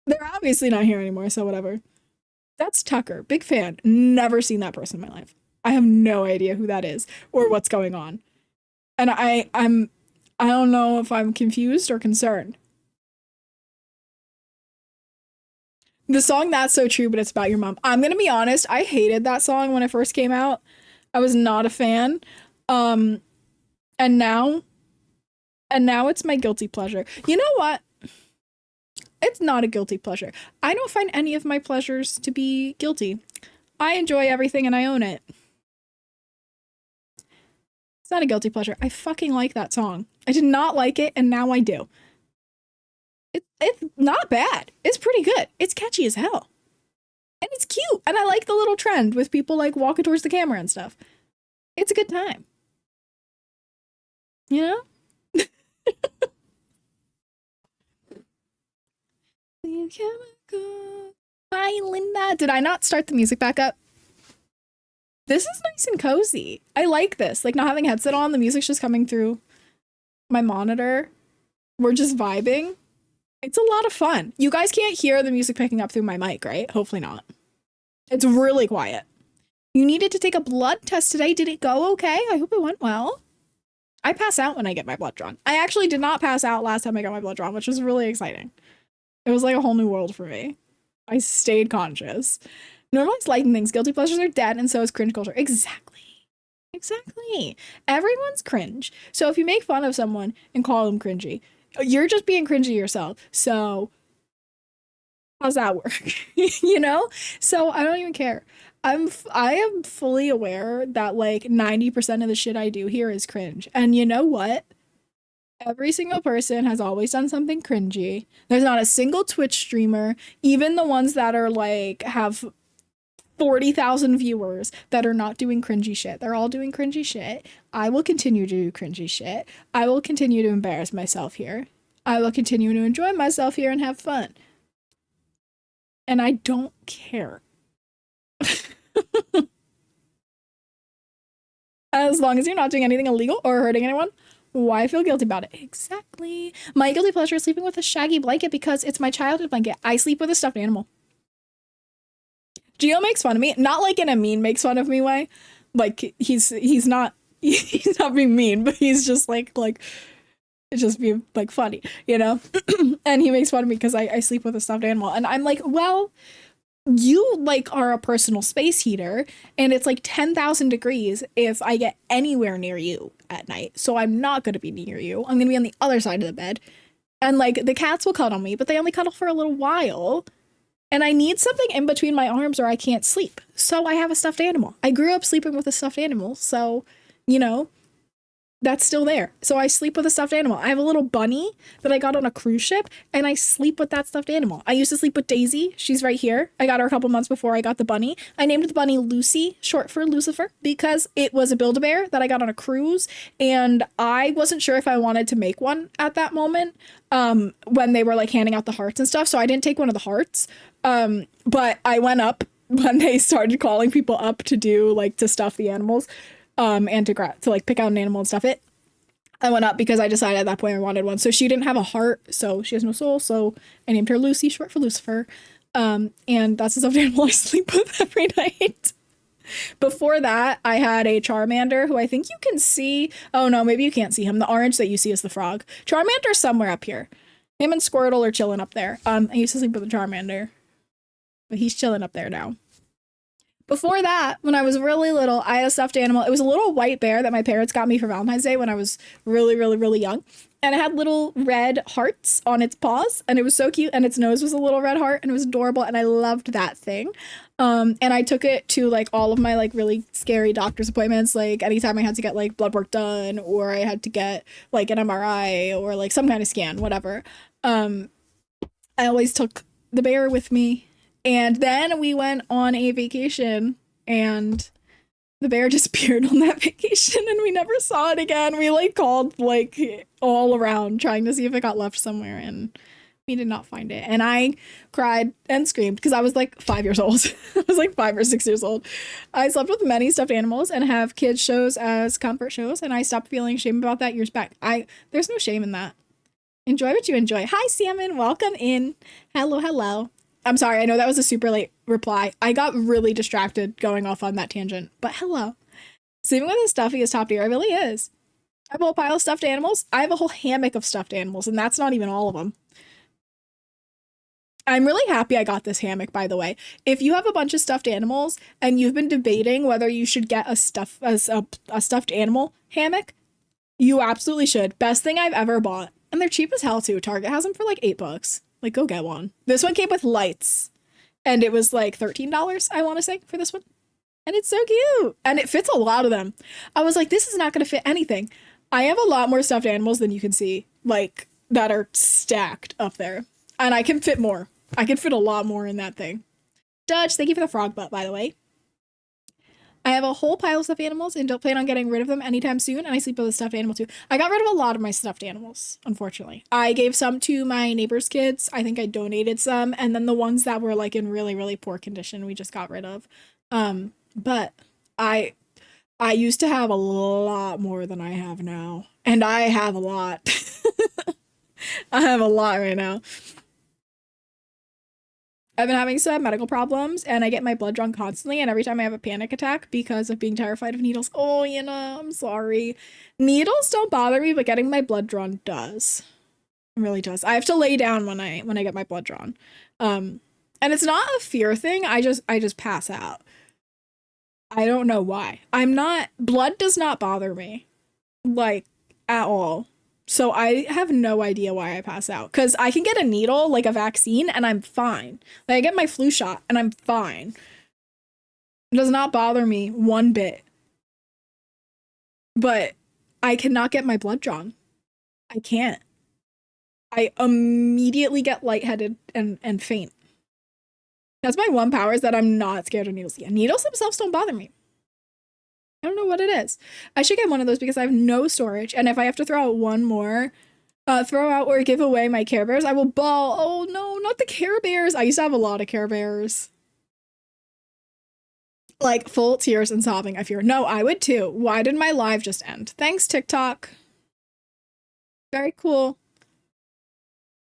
they're obviously not here anymore, so whatever. That's Tucker. Big fan. Never seen that person in my life. I have no idea who that is or what's going on. And I don't know if I'm confused or concerned. The song That's So True, but it's about your mom. I'm gonna be honest, I hated that song when it first came out. I was not a fan. And now it's my guilty pleasure. You know what? It's not a guilty pleasure. I don't find any of my pleasures to be guilty. I enjoy everything and I own it. It's not a guilty pleasure. I fucking like that song. I did not like it and now I do. It's not bad. It's pretty good. It's catchy as hell. And it's cute. And I like the little trend with people like walking towards the camera and stuff. It's a good time. You know? Hi, Linda. Did I not start the music back up? This is nice and cozy. I like this. Like, not having a headset on, the music's just coming through my monitor. We're just vibing. It's a lot of fun. You guys can't hear the music picking up through my mic, right? Hopefully not. It's really quiet. You needed to take a blood test today. Did it go okay? I hope it went well. I pass out when I get my blood drawn. I actually did not pass out last time I got my blood drawn, which was really exciting. It was like a whole new world for me. I stayed conscious. Normalize liking things. Guilty pleasures are dead, and so is cringe culture. Exactly. Exactly. Everyone's cringe. So if you make fun of someone and call them cringy, you're just being cringy yourself. So how's that work? You know? So I don't even care. I am fully aware that like 90% of the shit I do here is cringe. And you know what? Every single person has always done something cringy. There's not a single Twitch streamer, even the ones that are like have 40,000 viewers, that are not doing cringy shit. They're all doing cringy shit. I will continue to do cringy shit. I will continue to embarrass myself here. I will continue to enjoy myself here and have fun. And I don't care. As long as you're not doing anything illegal or hurting anyone, why feel guilty about it? Exactly. My guilty pleasure is sleeping with a shaggy blanket because it's my childhood blanket. I sleep with a stuffed animal. Gio makes fun of me, not like in a mean makes fun of me way. Like he's not he's not being mean, but he's just like it's just being like funny, you know? And he makes fun of me because I sleep with a stuffed animal. And I'm like, well, you like are a personal space heater and it's like 10,000 degrees if I get anywhere near you at night. So I'm not going to be near you. I'm going to be on the other side of the bed. And like the cats will cuddle me, but they only cuddle for a little while. And I need something in between my arms or I can't sleep. So I have a stuffed animal. I grew up sleeping with a stuffed animal. So, you know, that's still there. So I sleep with a stuffed animal. I have a little bunny that I got on a cruise ship, and I sleep with that stuffed animal. I used to sleep with Daisy. She's right here. I got her a couple months before I got the bunny. I named the bunny Lucy, short for Lucifer, because it was a Build-A-Bear that I got on a cruise, and I wasn't sure if I wanted to make one at that moment when they were like handing out the hearts and stuff. So I didn't take one of the hearts. But I went up when they started calling people up to do like to stuff the animals. And to like pick out an animal and stuff it. I went up because I decided at that point I wanted one. So she didn't have a heart, so she has no soul. So I named her Lucy, short for Lucifer. And that's the stuffed animal I sleep with every night. Before that, I had a Charmander who I think you can see. Oh no, maybe you can't see him. The orange that you see is the frog. Charmander's somewhere up here. Him and Squirtle are chilling up there. I used to sleep with a Charmander, but he's chilling up there now. Before that, when I was really little, I had a stuffed animal. It was a little white bear that my parents got me for Valentine's Day when I was really, really, really young. And it had little red hearts on its paws, and it was so cute. And its nose was a little red heart, and it was adorable. And I loved that thing. And I took it to like all of my like really scary doctor's appointments. Like anytime I had to get like blood work done, or I had to get like an MRI or like some kind of scan, whatever. I always took the bear with me. And then we went on a vacation, and the bear disappeared on that vacation, and we never saw it again. We like called like all around trying to see if it got left somewhere, and we did not find it. And I cried and screamed because I was like 5 years old. I was like 5 or 6 years old. I slept with many stuffed animals and have kids shows as comfort shows, and I stopped feeling shame about that years back. There's no shame in that. Enjoy what you enjoy. Hi, Salmon. Welcome in. Hello, hello. I'm sorry, I know that was a super late reply. I got really distracted going off on that tangent, but hello. Sleeping with a stuffy is top tier. It really is. I have a whole pile of stuffed animals. I have a whole hammock of stuffed animals, and that's not even all of them. I'm really happy I got this hammock, by the way. If you have a bunch of stuffed animals and you've been debating whether you should get a stuffed animal hammock, you absolutely should. Best thing I've ever bought. And they're cheap as hell, too. Target has them for like $8. Like, go get one. This one came with lights, and it was like $13, I want to say, for this one. And it's so cute. And it fits a lot of them. I was like, this is not going to fit anything. I have a lot more stuffed animals than you can see, like, that are stacked up there. And I can fit more. I can fit a lot more in that thing. Dutch, thank you for the frog butt, by the way. I have a whole pile of stuffed animals and don't plan on getting rid of them anytime soon. And I sleep with a stuffed animal too. I got rid of a lot of my stuffed animals, unfortunately. I gave some to my neighbor's kids. I think I donated some. And then the ones that were like in really, really poor condition, we just got rid of. But I used to have a lot more than I have now. And I have a lot. I have a lot right now. I've been having some medical problems, and I get my blood drawn constantly, and every time I have a panic attack because of being terrified of needles. Oh, I'm sorry. Needles don't bother me, but getting my blood drawn does. It really does. I have to lay down when I get my blood drawn. And it's not a fear thing. I just pass out. I don't know why. Blood does not bother me, like, at all. So I have no idea why I pass out. Because I can get a needle, like a vaccine, and I'm fine. Like, I get my flu shot, and I'm fine. It does not bother me one bit. But I cannot get my blood drawn. I can't. I immediately get lightheaded and faint. That's my one power, is that I'm not scared of needles. Yeah, needles themselves don't bother me. I don't know what it is. I should get one of those because I have no storage. And if I have to throw out one more, throw out or give away my Care Bears, I will bawl. Oh no, not the Care Bears. I used to have a lot of Care Bears. Like full tears and sobbing, I fear. No, I would too. Why did my live just end? Thanks, TikTok. Very cool.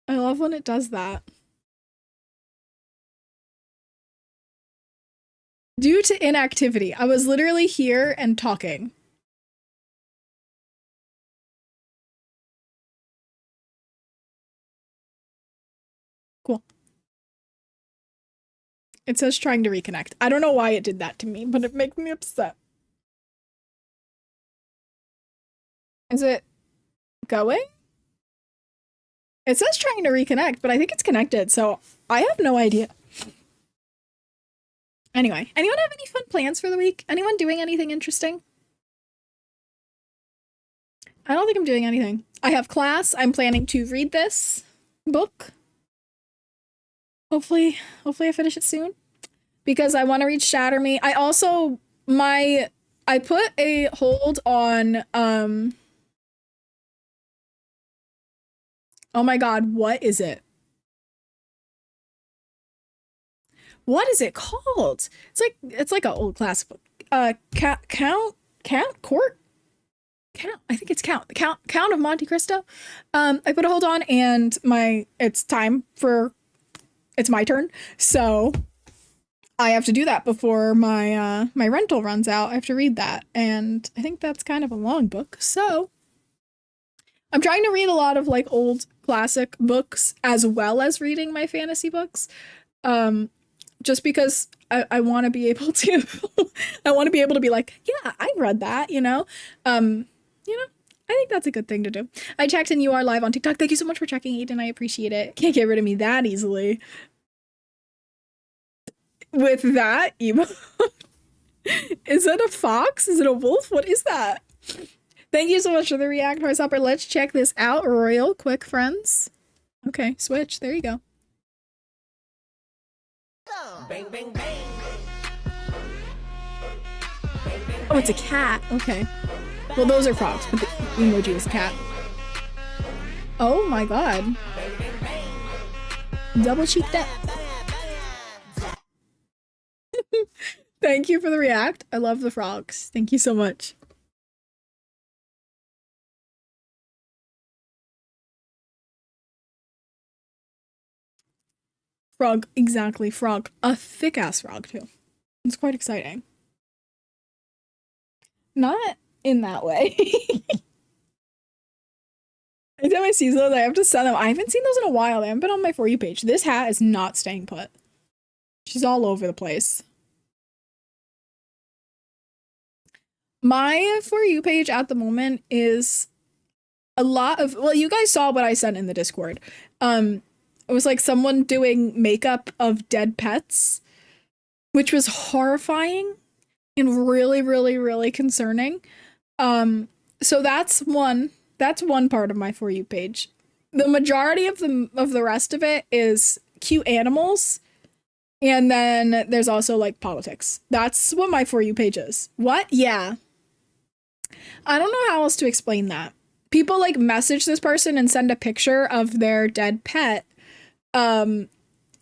I love when it does that. Due to inactivity. I was literally here and talking. Cool. It says trying to reconnect. I don't know why it did that to me, but it makes me upset. Is it going? It says trying to reconnect, but I think it's connected, so I have no idea. Anyway, anyone have any fun plans for the week? Anyone doing anything interesting? I don't think I'm doing anything. I have class. I'm planning to read this book. Hopefully I finish it soon. Because I want to read Shatter Me. I also, I put a hold on, oh my god, what is it? What is it called? It's like an old classic book. Count, I think it's Count of Monte Cristo. I put a hold on and it's my turn. So I have to do that before my rental runs out. I have to read that. And I think that's kind of a long book. So I'm trying to read a lot of like old classic books as well as reading my fantasy books. Just because I want to be able to, I want to be able to be like, yeah, I read that, you know? I think that's a good thing to do. I checked and you are live on TikTok. Thank you so much for checking, Aiden. I appreciate it. Can't get rid of me that easily. With that emote. Is it a fox? Is it a wolf? What is that? Thank you so much for the react, Heartstopper. Let's check this out real quick, friends. Okay, switch. There you go. Bang, bang, bang. Oh, it's a cat. Okay. Well, those are frogs, but the emoji is a cat. Oh my god. Double cheeked up. Thank you for the react. I love the frogs. Thank you so much. Frog, exactly, frog. A thick-ass frog, too. It's quite exciting. Not in that way. Anytime I see those, I have to send them. I haven't seen those in a while. They haven't been on my For You page. This hat is not staying put. She's all over the place. My For You page at the moment is a lot of, well, you guys saw what I sent in the Discord. It was like someone doing makeup of dead pets, which was horrifying and really, really, really concerning. So that's one part of my For You page. The majority of the rest of it is cute animals. And then there's also like politics. That's what my For You page is. What? Yeah. I don't know how else to explain that. People like message this person and send a picture of their dead pet. And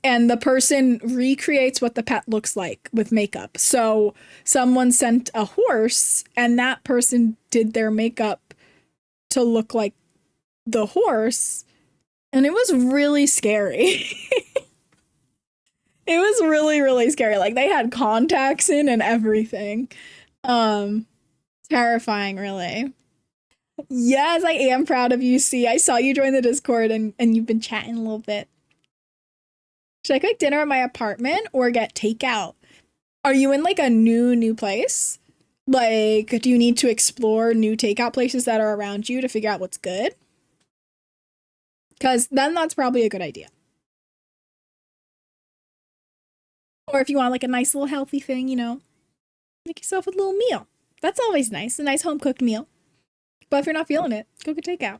the person recreates what the pet looks like with makeup. So someone sent a horse and that person did their makeup to look like the horse. And it was really scary. It was really, really scary. Like they had contacts in and everything. Terrifying, really. Yes, I am proud of you, C. I saw you join the Discord and you've been chatting a little bit. Should I cook dinner at my apartment or get takeout? Are you in like a new place? Like, do you need to explore new takeout places that are around you to figure out what's good? Because then that's probably a good idea. Or if you want like a nice little healthy thing, you know, make yourself a little meal. That's always nice, a nice home cooked meal. But if you're not feeling it, go get takeout.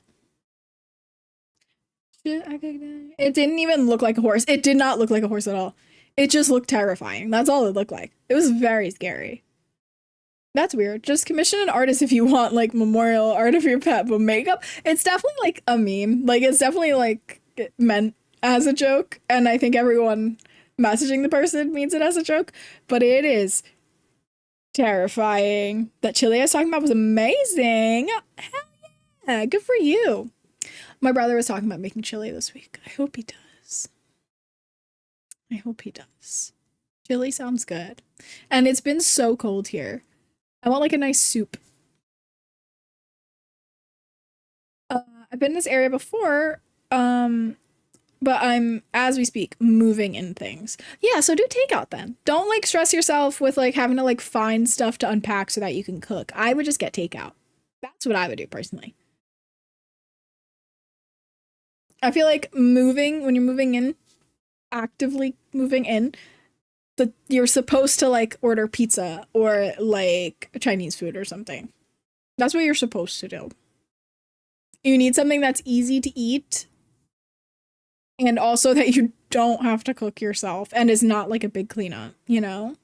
It didn't even look like a horse. It did not look like a horse at all. It just looked terrifying. That's all it looked like. It was very scary. That's weird. Just commission an artist if you want like memorial art of your pet, but makeup. It's definitely like a meme. Like it's definitely like meant as a joke. And I think everyone messaging the person means it as a joke, but it is terrifying. That chili I was talking about was amazing. Hell yeah, good for you. My brother was talking about making chili this week. I hope he does. I hope he does. Chili sounds good. And it's been so cold here. I want like a nice soup. I've been in this area before, but I'm, as we speak, moving in things. Yeah, so do takeout then. Don't like stress yourself with like having to like find stuff to unpack so that you can cook. I would just get takeout. That's what I would do personally. I feel like when you're moving in, actively moving in, you're supposed to like order pizza or like Chinese food or something. That's what you're supposed to do. You need something that's easy to eat and also that you don't have to cook yourself and is not like a big cleanup, you know?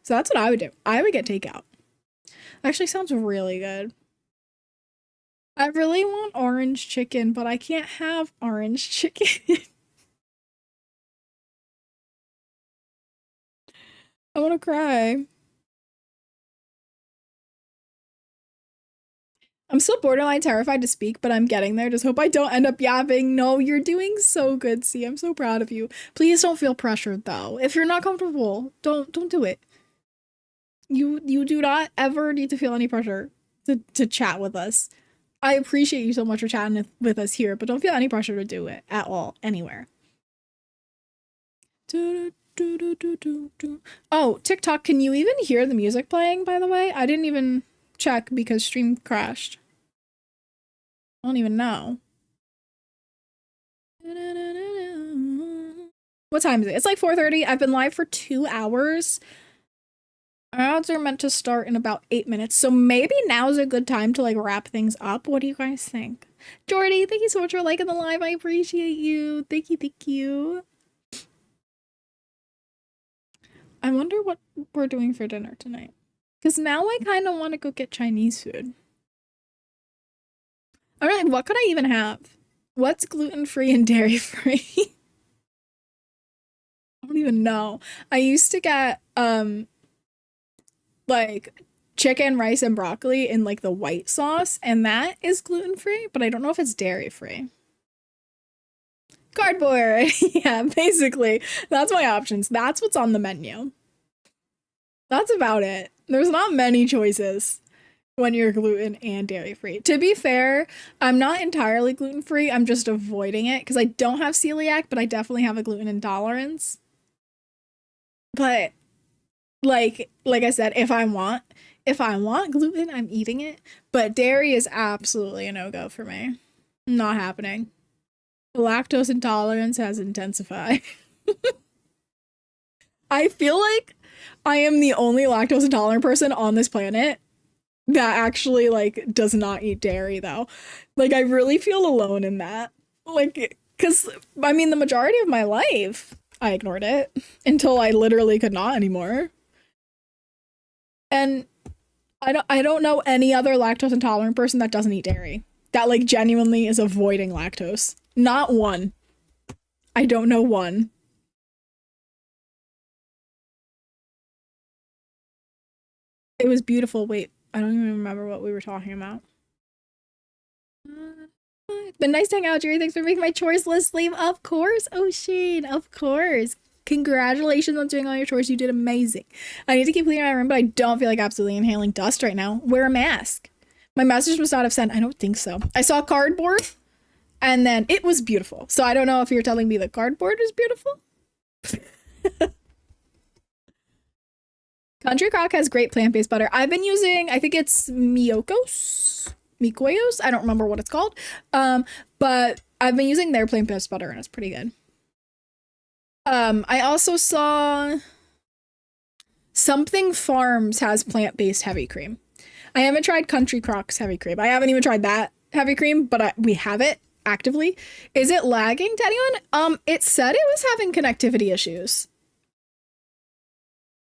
So that's what I would do. I would get takeout. Actually sounds really good. I really want orange chicken, but I can't have orange chicken. I want to cry. I'm still borderline terrified to speak, but I'm getting there. Just hope I don't end up yapping. No, you're doing so good, C. I'm so proud of you. Please don't feel pressured though. If you're not comfortable, don't do it. You do not ever need to feel any pressure to chat with us. I appreciate you so much for chatting with us here, but don't feel any pressure to do it at all, anywhere. Oh, TikTok, can you even hear the music playing, by the way? I didn't even check because stream crashed. I don't even know. What time is it? It's like 4:30. I've been live for 2 hours. Our odds are meant to start in about 8 minutes, so maybe now's a good time to like wrap things up. What do you guys think? Jordy, thank you so much for liking the live. I appreciate you. Thank you. I wonder what we're doing for dinner tonight. Because now I kind of want to go get Chinese food. Alright, what could I even have? What's gluten-free and dairy-free? I don't even know. I used to get, like, chicken, rice, and broccoli in, like, the white sauce, and that is gluten-free, but I don't know if it's dairy-free. Cardboard! Yeah, basically. That's my options. That's what's on the menu. That's about it. There's not many choices when you're gluten and dairy-free. To be fair, I'm not entirely gluten-free. I'm just avoiding it because I don't have celiac, but I definitely have a gluten intolerance. But like I said, if I want gluten, I'm eating it. But dairy is absolutely a no-go for me. Not happening. Lactose intolerance has intensified. I feel like I am the only lactose intolerant person on this planet that actually like does not eat dairy though. Like I really feel alone in that. Like cuz I mean the majority of my life I ignored it until I literally could not anymore. And I don't know any other lactose intolerant person that doesn't eat dairy. That like genuinely is avoiding lactose. Not one. I don't know one. It was beautiful. Wait, I don't even remember what we were talking about. It's been nice to hang out, Jerry. Thanks for making my chores list sleeve. Of course, O'Shane. Of course. Congratulations on doing all your chores. You did amazing. I need to keep cleaning my room, but I don't feel like absolutely inhaling dust right now. Wear a mask. My message must not have sent. I don't think so. I saw cardboard, and then it was beautiful. So I don't know if you're telling me the cardboard is beautiful. Country Crock has great plant-based butter. I've been using, I think it's Miyoko's? I don't remember what it's called. But I've been using their plant-based butter and it's pretty good. I also saw Something Farms has plant-based heavy cream. I haven't tried Country Crock's heavy cream. I haven't even tried that heavy cream, but we have it actively. Is it lagging to anyone? It said it was having connectivity issues.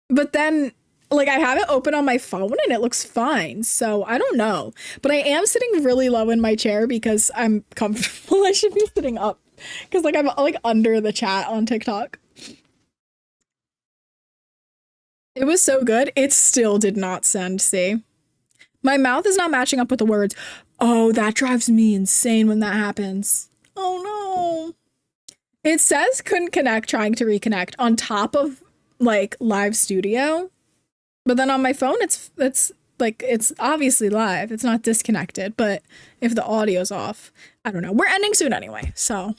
But then like I have it open on my phone and it looks fine. So I don't know, but I am sitting really low in my chair because I'm comfortable. I should be sitting up because like I'm like under the chat on TikTok. It was so good. It still did not send. See, my mouth is not matching up with the words. Oh, that drives me insane when that happens. Oh no. It says couldn't connect, trying to reconnect on top of like live studio. But then on my phone, it's like, it's obviously live. It's not disconnected, but if the audio's off, I don't know. We're ending soon anyway. So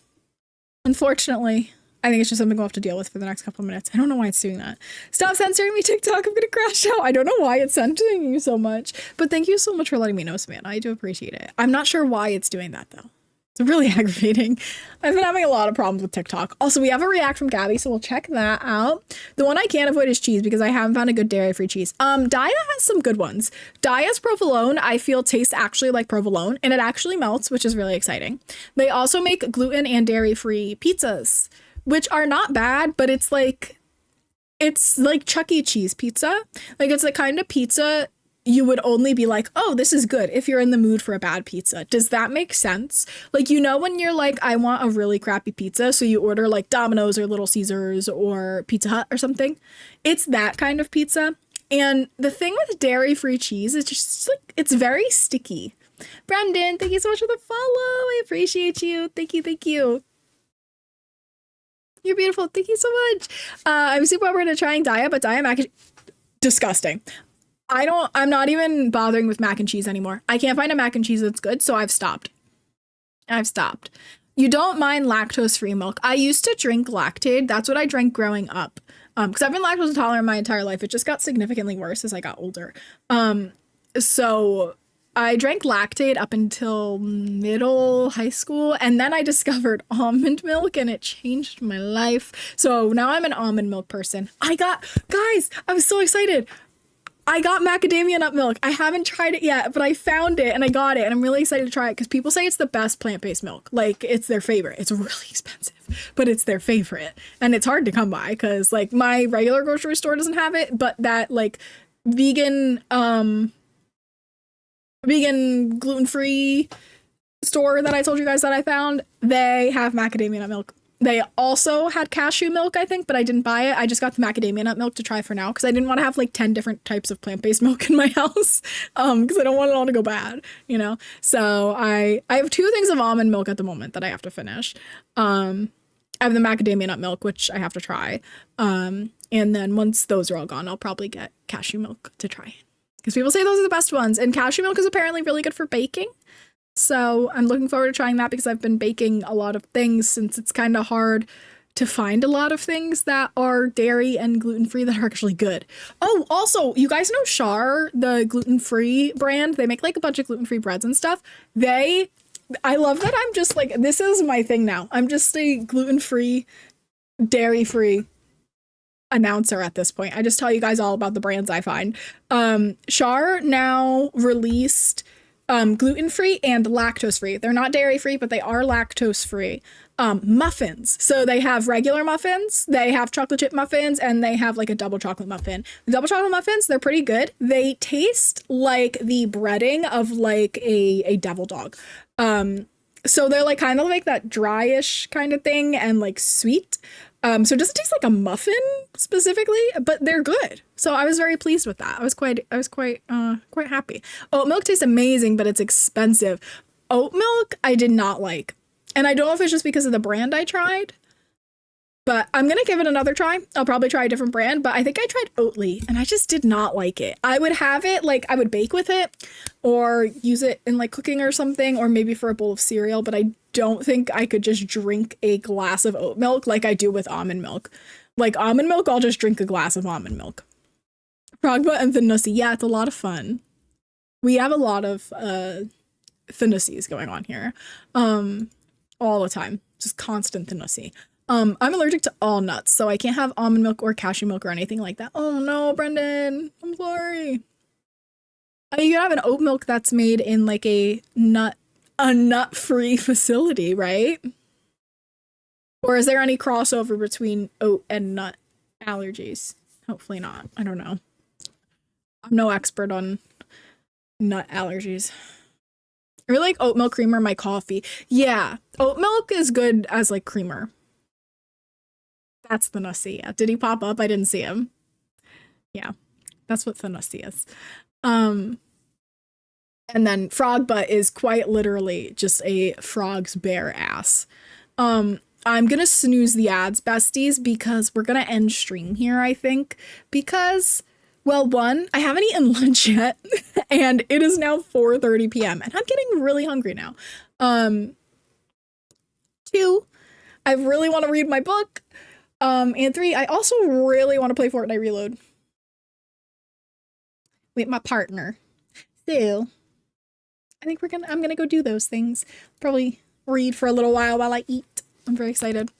unfortunately, I think it's just something we'll have to deal with for the next couple of minutes. I don't know why it's doing that. Stop censoring me, TikTok. I'm going to crash out. I don't know why it's censoring you so much, but thank you so much for letting me know, Samantha. I do appreciate it. I'm not sure why it's doing that though. It's really aggravating. I've been having a lot of problems with TikTok. Also, we have a react from Gabby, so we'll check that out. The one I can't avoid is cheese because I haven't found a good dairy-free cheese. Daiya has some good ones. Daya's provolone, I feel, tastes actually like provolone, and it actually melts, which is really exciting. They also make gluten and dairy-free pizzas, which are not bad, but it's like Chuck E. Cheese pizza. Like, it's the kind of pizza you would only be like, oh, this is good if you're in the mood for a bad pizza. Does that make sense? Like, you know, when you're like, I want a really crappy pizza, so you order like Domino's or Little Caesars or Pizza Hut or something. It's that kind of pizza. And the thing with dairy-free cheese is just like, it's very sticky. Brendan, thank you so much for the follow. I appreciate you. Thank you. Thank you. You're beautiful. Thank you so much. I'm super open to trying Daiya, but Daiya mac and disgusting. I'm not even bothering with mac and cheese anymore. I can't find a mac and cheese that's good, so I've stopped. You don't mind lactose-free milk. I used to drink Lactaid. That's what I drank growing up. Because I've been lactose intolerant my entire life. It just got significantly worse as I got older. So I drank Lactaid up until middle high school, and then I discovered almond milk, and it changed my life. So now I'm an almond milk person. Guys, I was so excited. I got macadamia nut milk. I haven't tried it yet, but I found it and I got it, and I'm really excited to try it because people say it's the best plant-based milk. Like, it's their favorite. It's really expensive, but it's their favorite. And it's hard to come by because like my regular grocery store doesn't have it, but that like vegan gluten-free store that I told you guys that I found, they have macadamia nut milk. They also had cashew milk, I think, but I didn't buy it. I just got the macadamia nut milk to try for now because I didn't want to have like 10 different types of plant-based milk in my house because I don't want it all to go bad, you know? So I have 2 things of almond milk at the moment that I have to finish. I have the macadamia nut milk, which I have to try. And then once those are all gone, I'll probably get cashew milk to try because people say those are the best ones. And cashew milk is apparently really good for baking. So I'm looking forward to trying that because I've been baking a lot of things since it's kind of hard to find a lot of things that are dairy and gluten-free that are actually good. Oh, also, you guys know Char, the gluten-free brand? They make like a bunch of gluten-free breads and stuff. I love that I'm just like, this is my thing now. I'm just a gluten-free, dairy-free announcer at this point. I just tell you guys all about the brands I find. Char now released gluten-free and lactose-free. They're not dairy-free, but they are lactose-free. Muffins. So they have regular muffins, they have chocolate chip muffins, and they have like a double chocolate muffin. The double chocolate muffins, they're pretty good. They taste like the breading of like a devil dog. So they're like kind of like that dryish kind of thing and like sweet. So it doesn't taste like a muffin specifically, but they're good. So I was very pleased with that. I was quite happy. Oat milk tastes amazing, but it's expensive. Oat milk I did not like. And I don't know if it's just because of the brand I tried, but I'm going to give it another try. I'll probably try a different brand, but I think I tried Oatly and I just did not like it. I would have it, like I would bake with it or use it in like cooking or something, or maybe for a bowl of cereal, but I don't think I could just drink a glass of oat milk like I do with almond milk. Like almond milk, I'll just drink a glass of almond milk. Frogba and Thinussi. Yeah, it's a lot of fun. We have a lot of Thinussis going on here. All the time. Just constant Thinussi. I'm allergic to all nuts, so I can't have almond milk or cashew milk or anything like that. Oh no, Brendan. I'm sorry. You can have an oat milk that's made in like a nut-free facility, right? Or is there any crossover between oat and nut allergies? Hopefully not. I don't know. I'm no expert on nut allergies. I really like oat milk creamer in my coffee. Yeah, oat milk is good as like creamer. That's the Nussie. Yeah. Did he pop up? I didn't see him. Yeah, that's what the Nussie is. And then frog butt is quite literally just a frog's bare ass. I'm gonna snooze the ads, besties, because we're gonna end stream here, I think. Because, well, 1, I haven't eaten lunch yet, and it is now 4:30 p.m. and I'm getting really hungry now. 2, I really want to read my book. And 3, I also really want to play Fortnite Reload with my partner. So, I think I'm gonna go do those things. Probably read for a little while I eat. I'm very excited.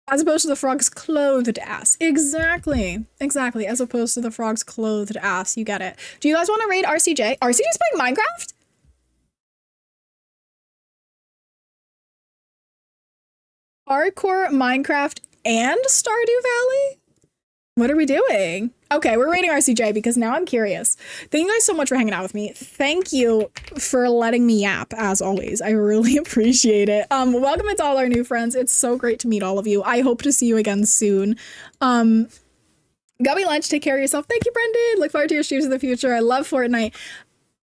As opposed to the frog's clothed ass. Exactly. Exactly. As opposed to the frog's clothed ass. You get it. Do you guys want to raid RCJ? RCJ's playing Minecraft? Hardcore Minecraft and Stardew Valley? What are we doing? Okay, we're raiding RCJ because now I'm curious. Thank you guys so much for hanging out with me. Thank you for letting me yap, as always. I really appreciate it. Welcome to all our new friends. It's so great to meet all of you. I hope to see you again soon. Gummy Lunch, take care of yourself. Thank you, Brendan. Look forward to your streams in the future. I love Fortnite.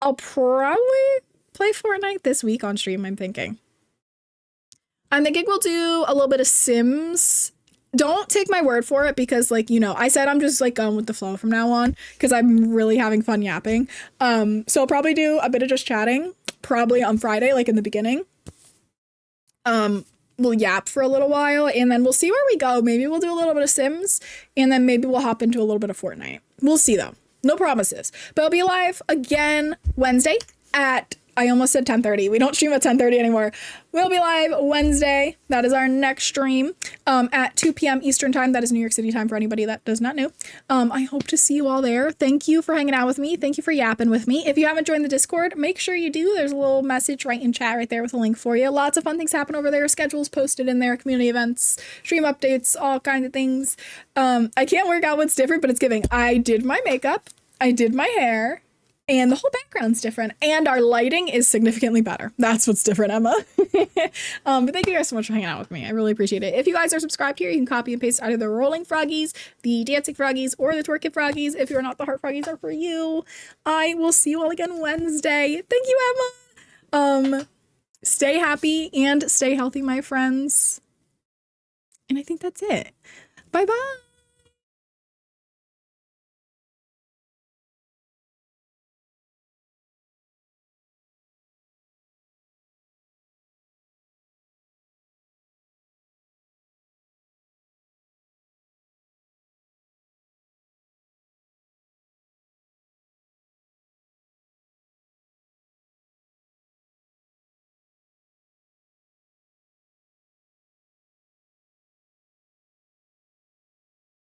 I'll probably play Fortnite this week on stream, I'm thinking. I'm thinking we'll do a little bit of Sims. Don't take my word for it because, like, you know, I said I'm just like going with the flow from now on because I'm really having fun yapping. So I'll probably do a bit of just chatting, probably on Friday, like in the beginning. We'll yap for a little while and then we'll see where we go. Maybe we'll do a little bit of Sims and then maybe we'll hop into a little bit of Fortnite. We'll see though. No promises. But I'll be live again Wednesday at, I almost said 10:30. We don't stream at 10:30 anymore. We'll be live Wednesday. That is our next stream at 2 p.m. Eastern time. That is New York City time for anybody that does not know. I hope to see you all there. Thank you for hanging out with me. Thank you for yapping with me. If you haven't joined the Discord, make sure you do. There's a little message right in chat right there with a link for you. Lots of fun things happen over there. Schedules posted in there, community events, stream updates, all kinds of things. I can't work out what's different, but it's giving. I did my makeup. I did my hair. And the whole background's different. And our lighting is significantly better. That's what's different, Emma. But thank you guys so much for hanging out with me. I really appreciate it. If you guys are subscribed here, you can copy and paste either the Rolling Froggies, the Dancing Froggies, or the Twerking Froggies. If you're not, the Heart Froggies are for you. I will see you all again Wednesday. Thank you, Emma. Stay happy and stay healthy, my friends. And I think that's it. Bye-bye.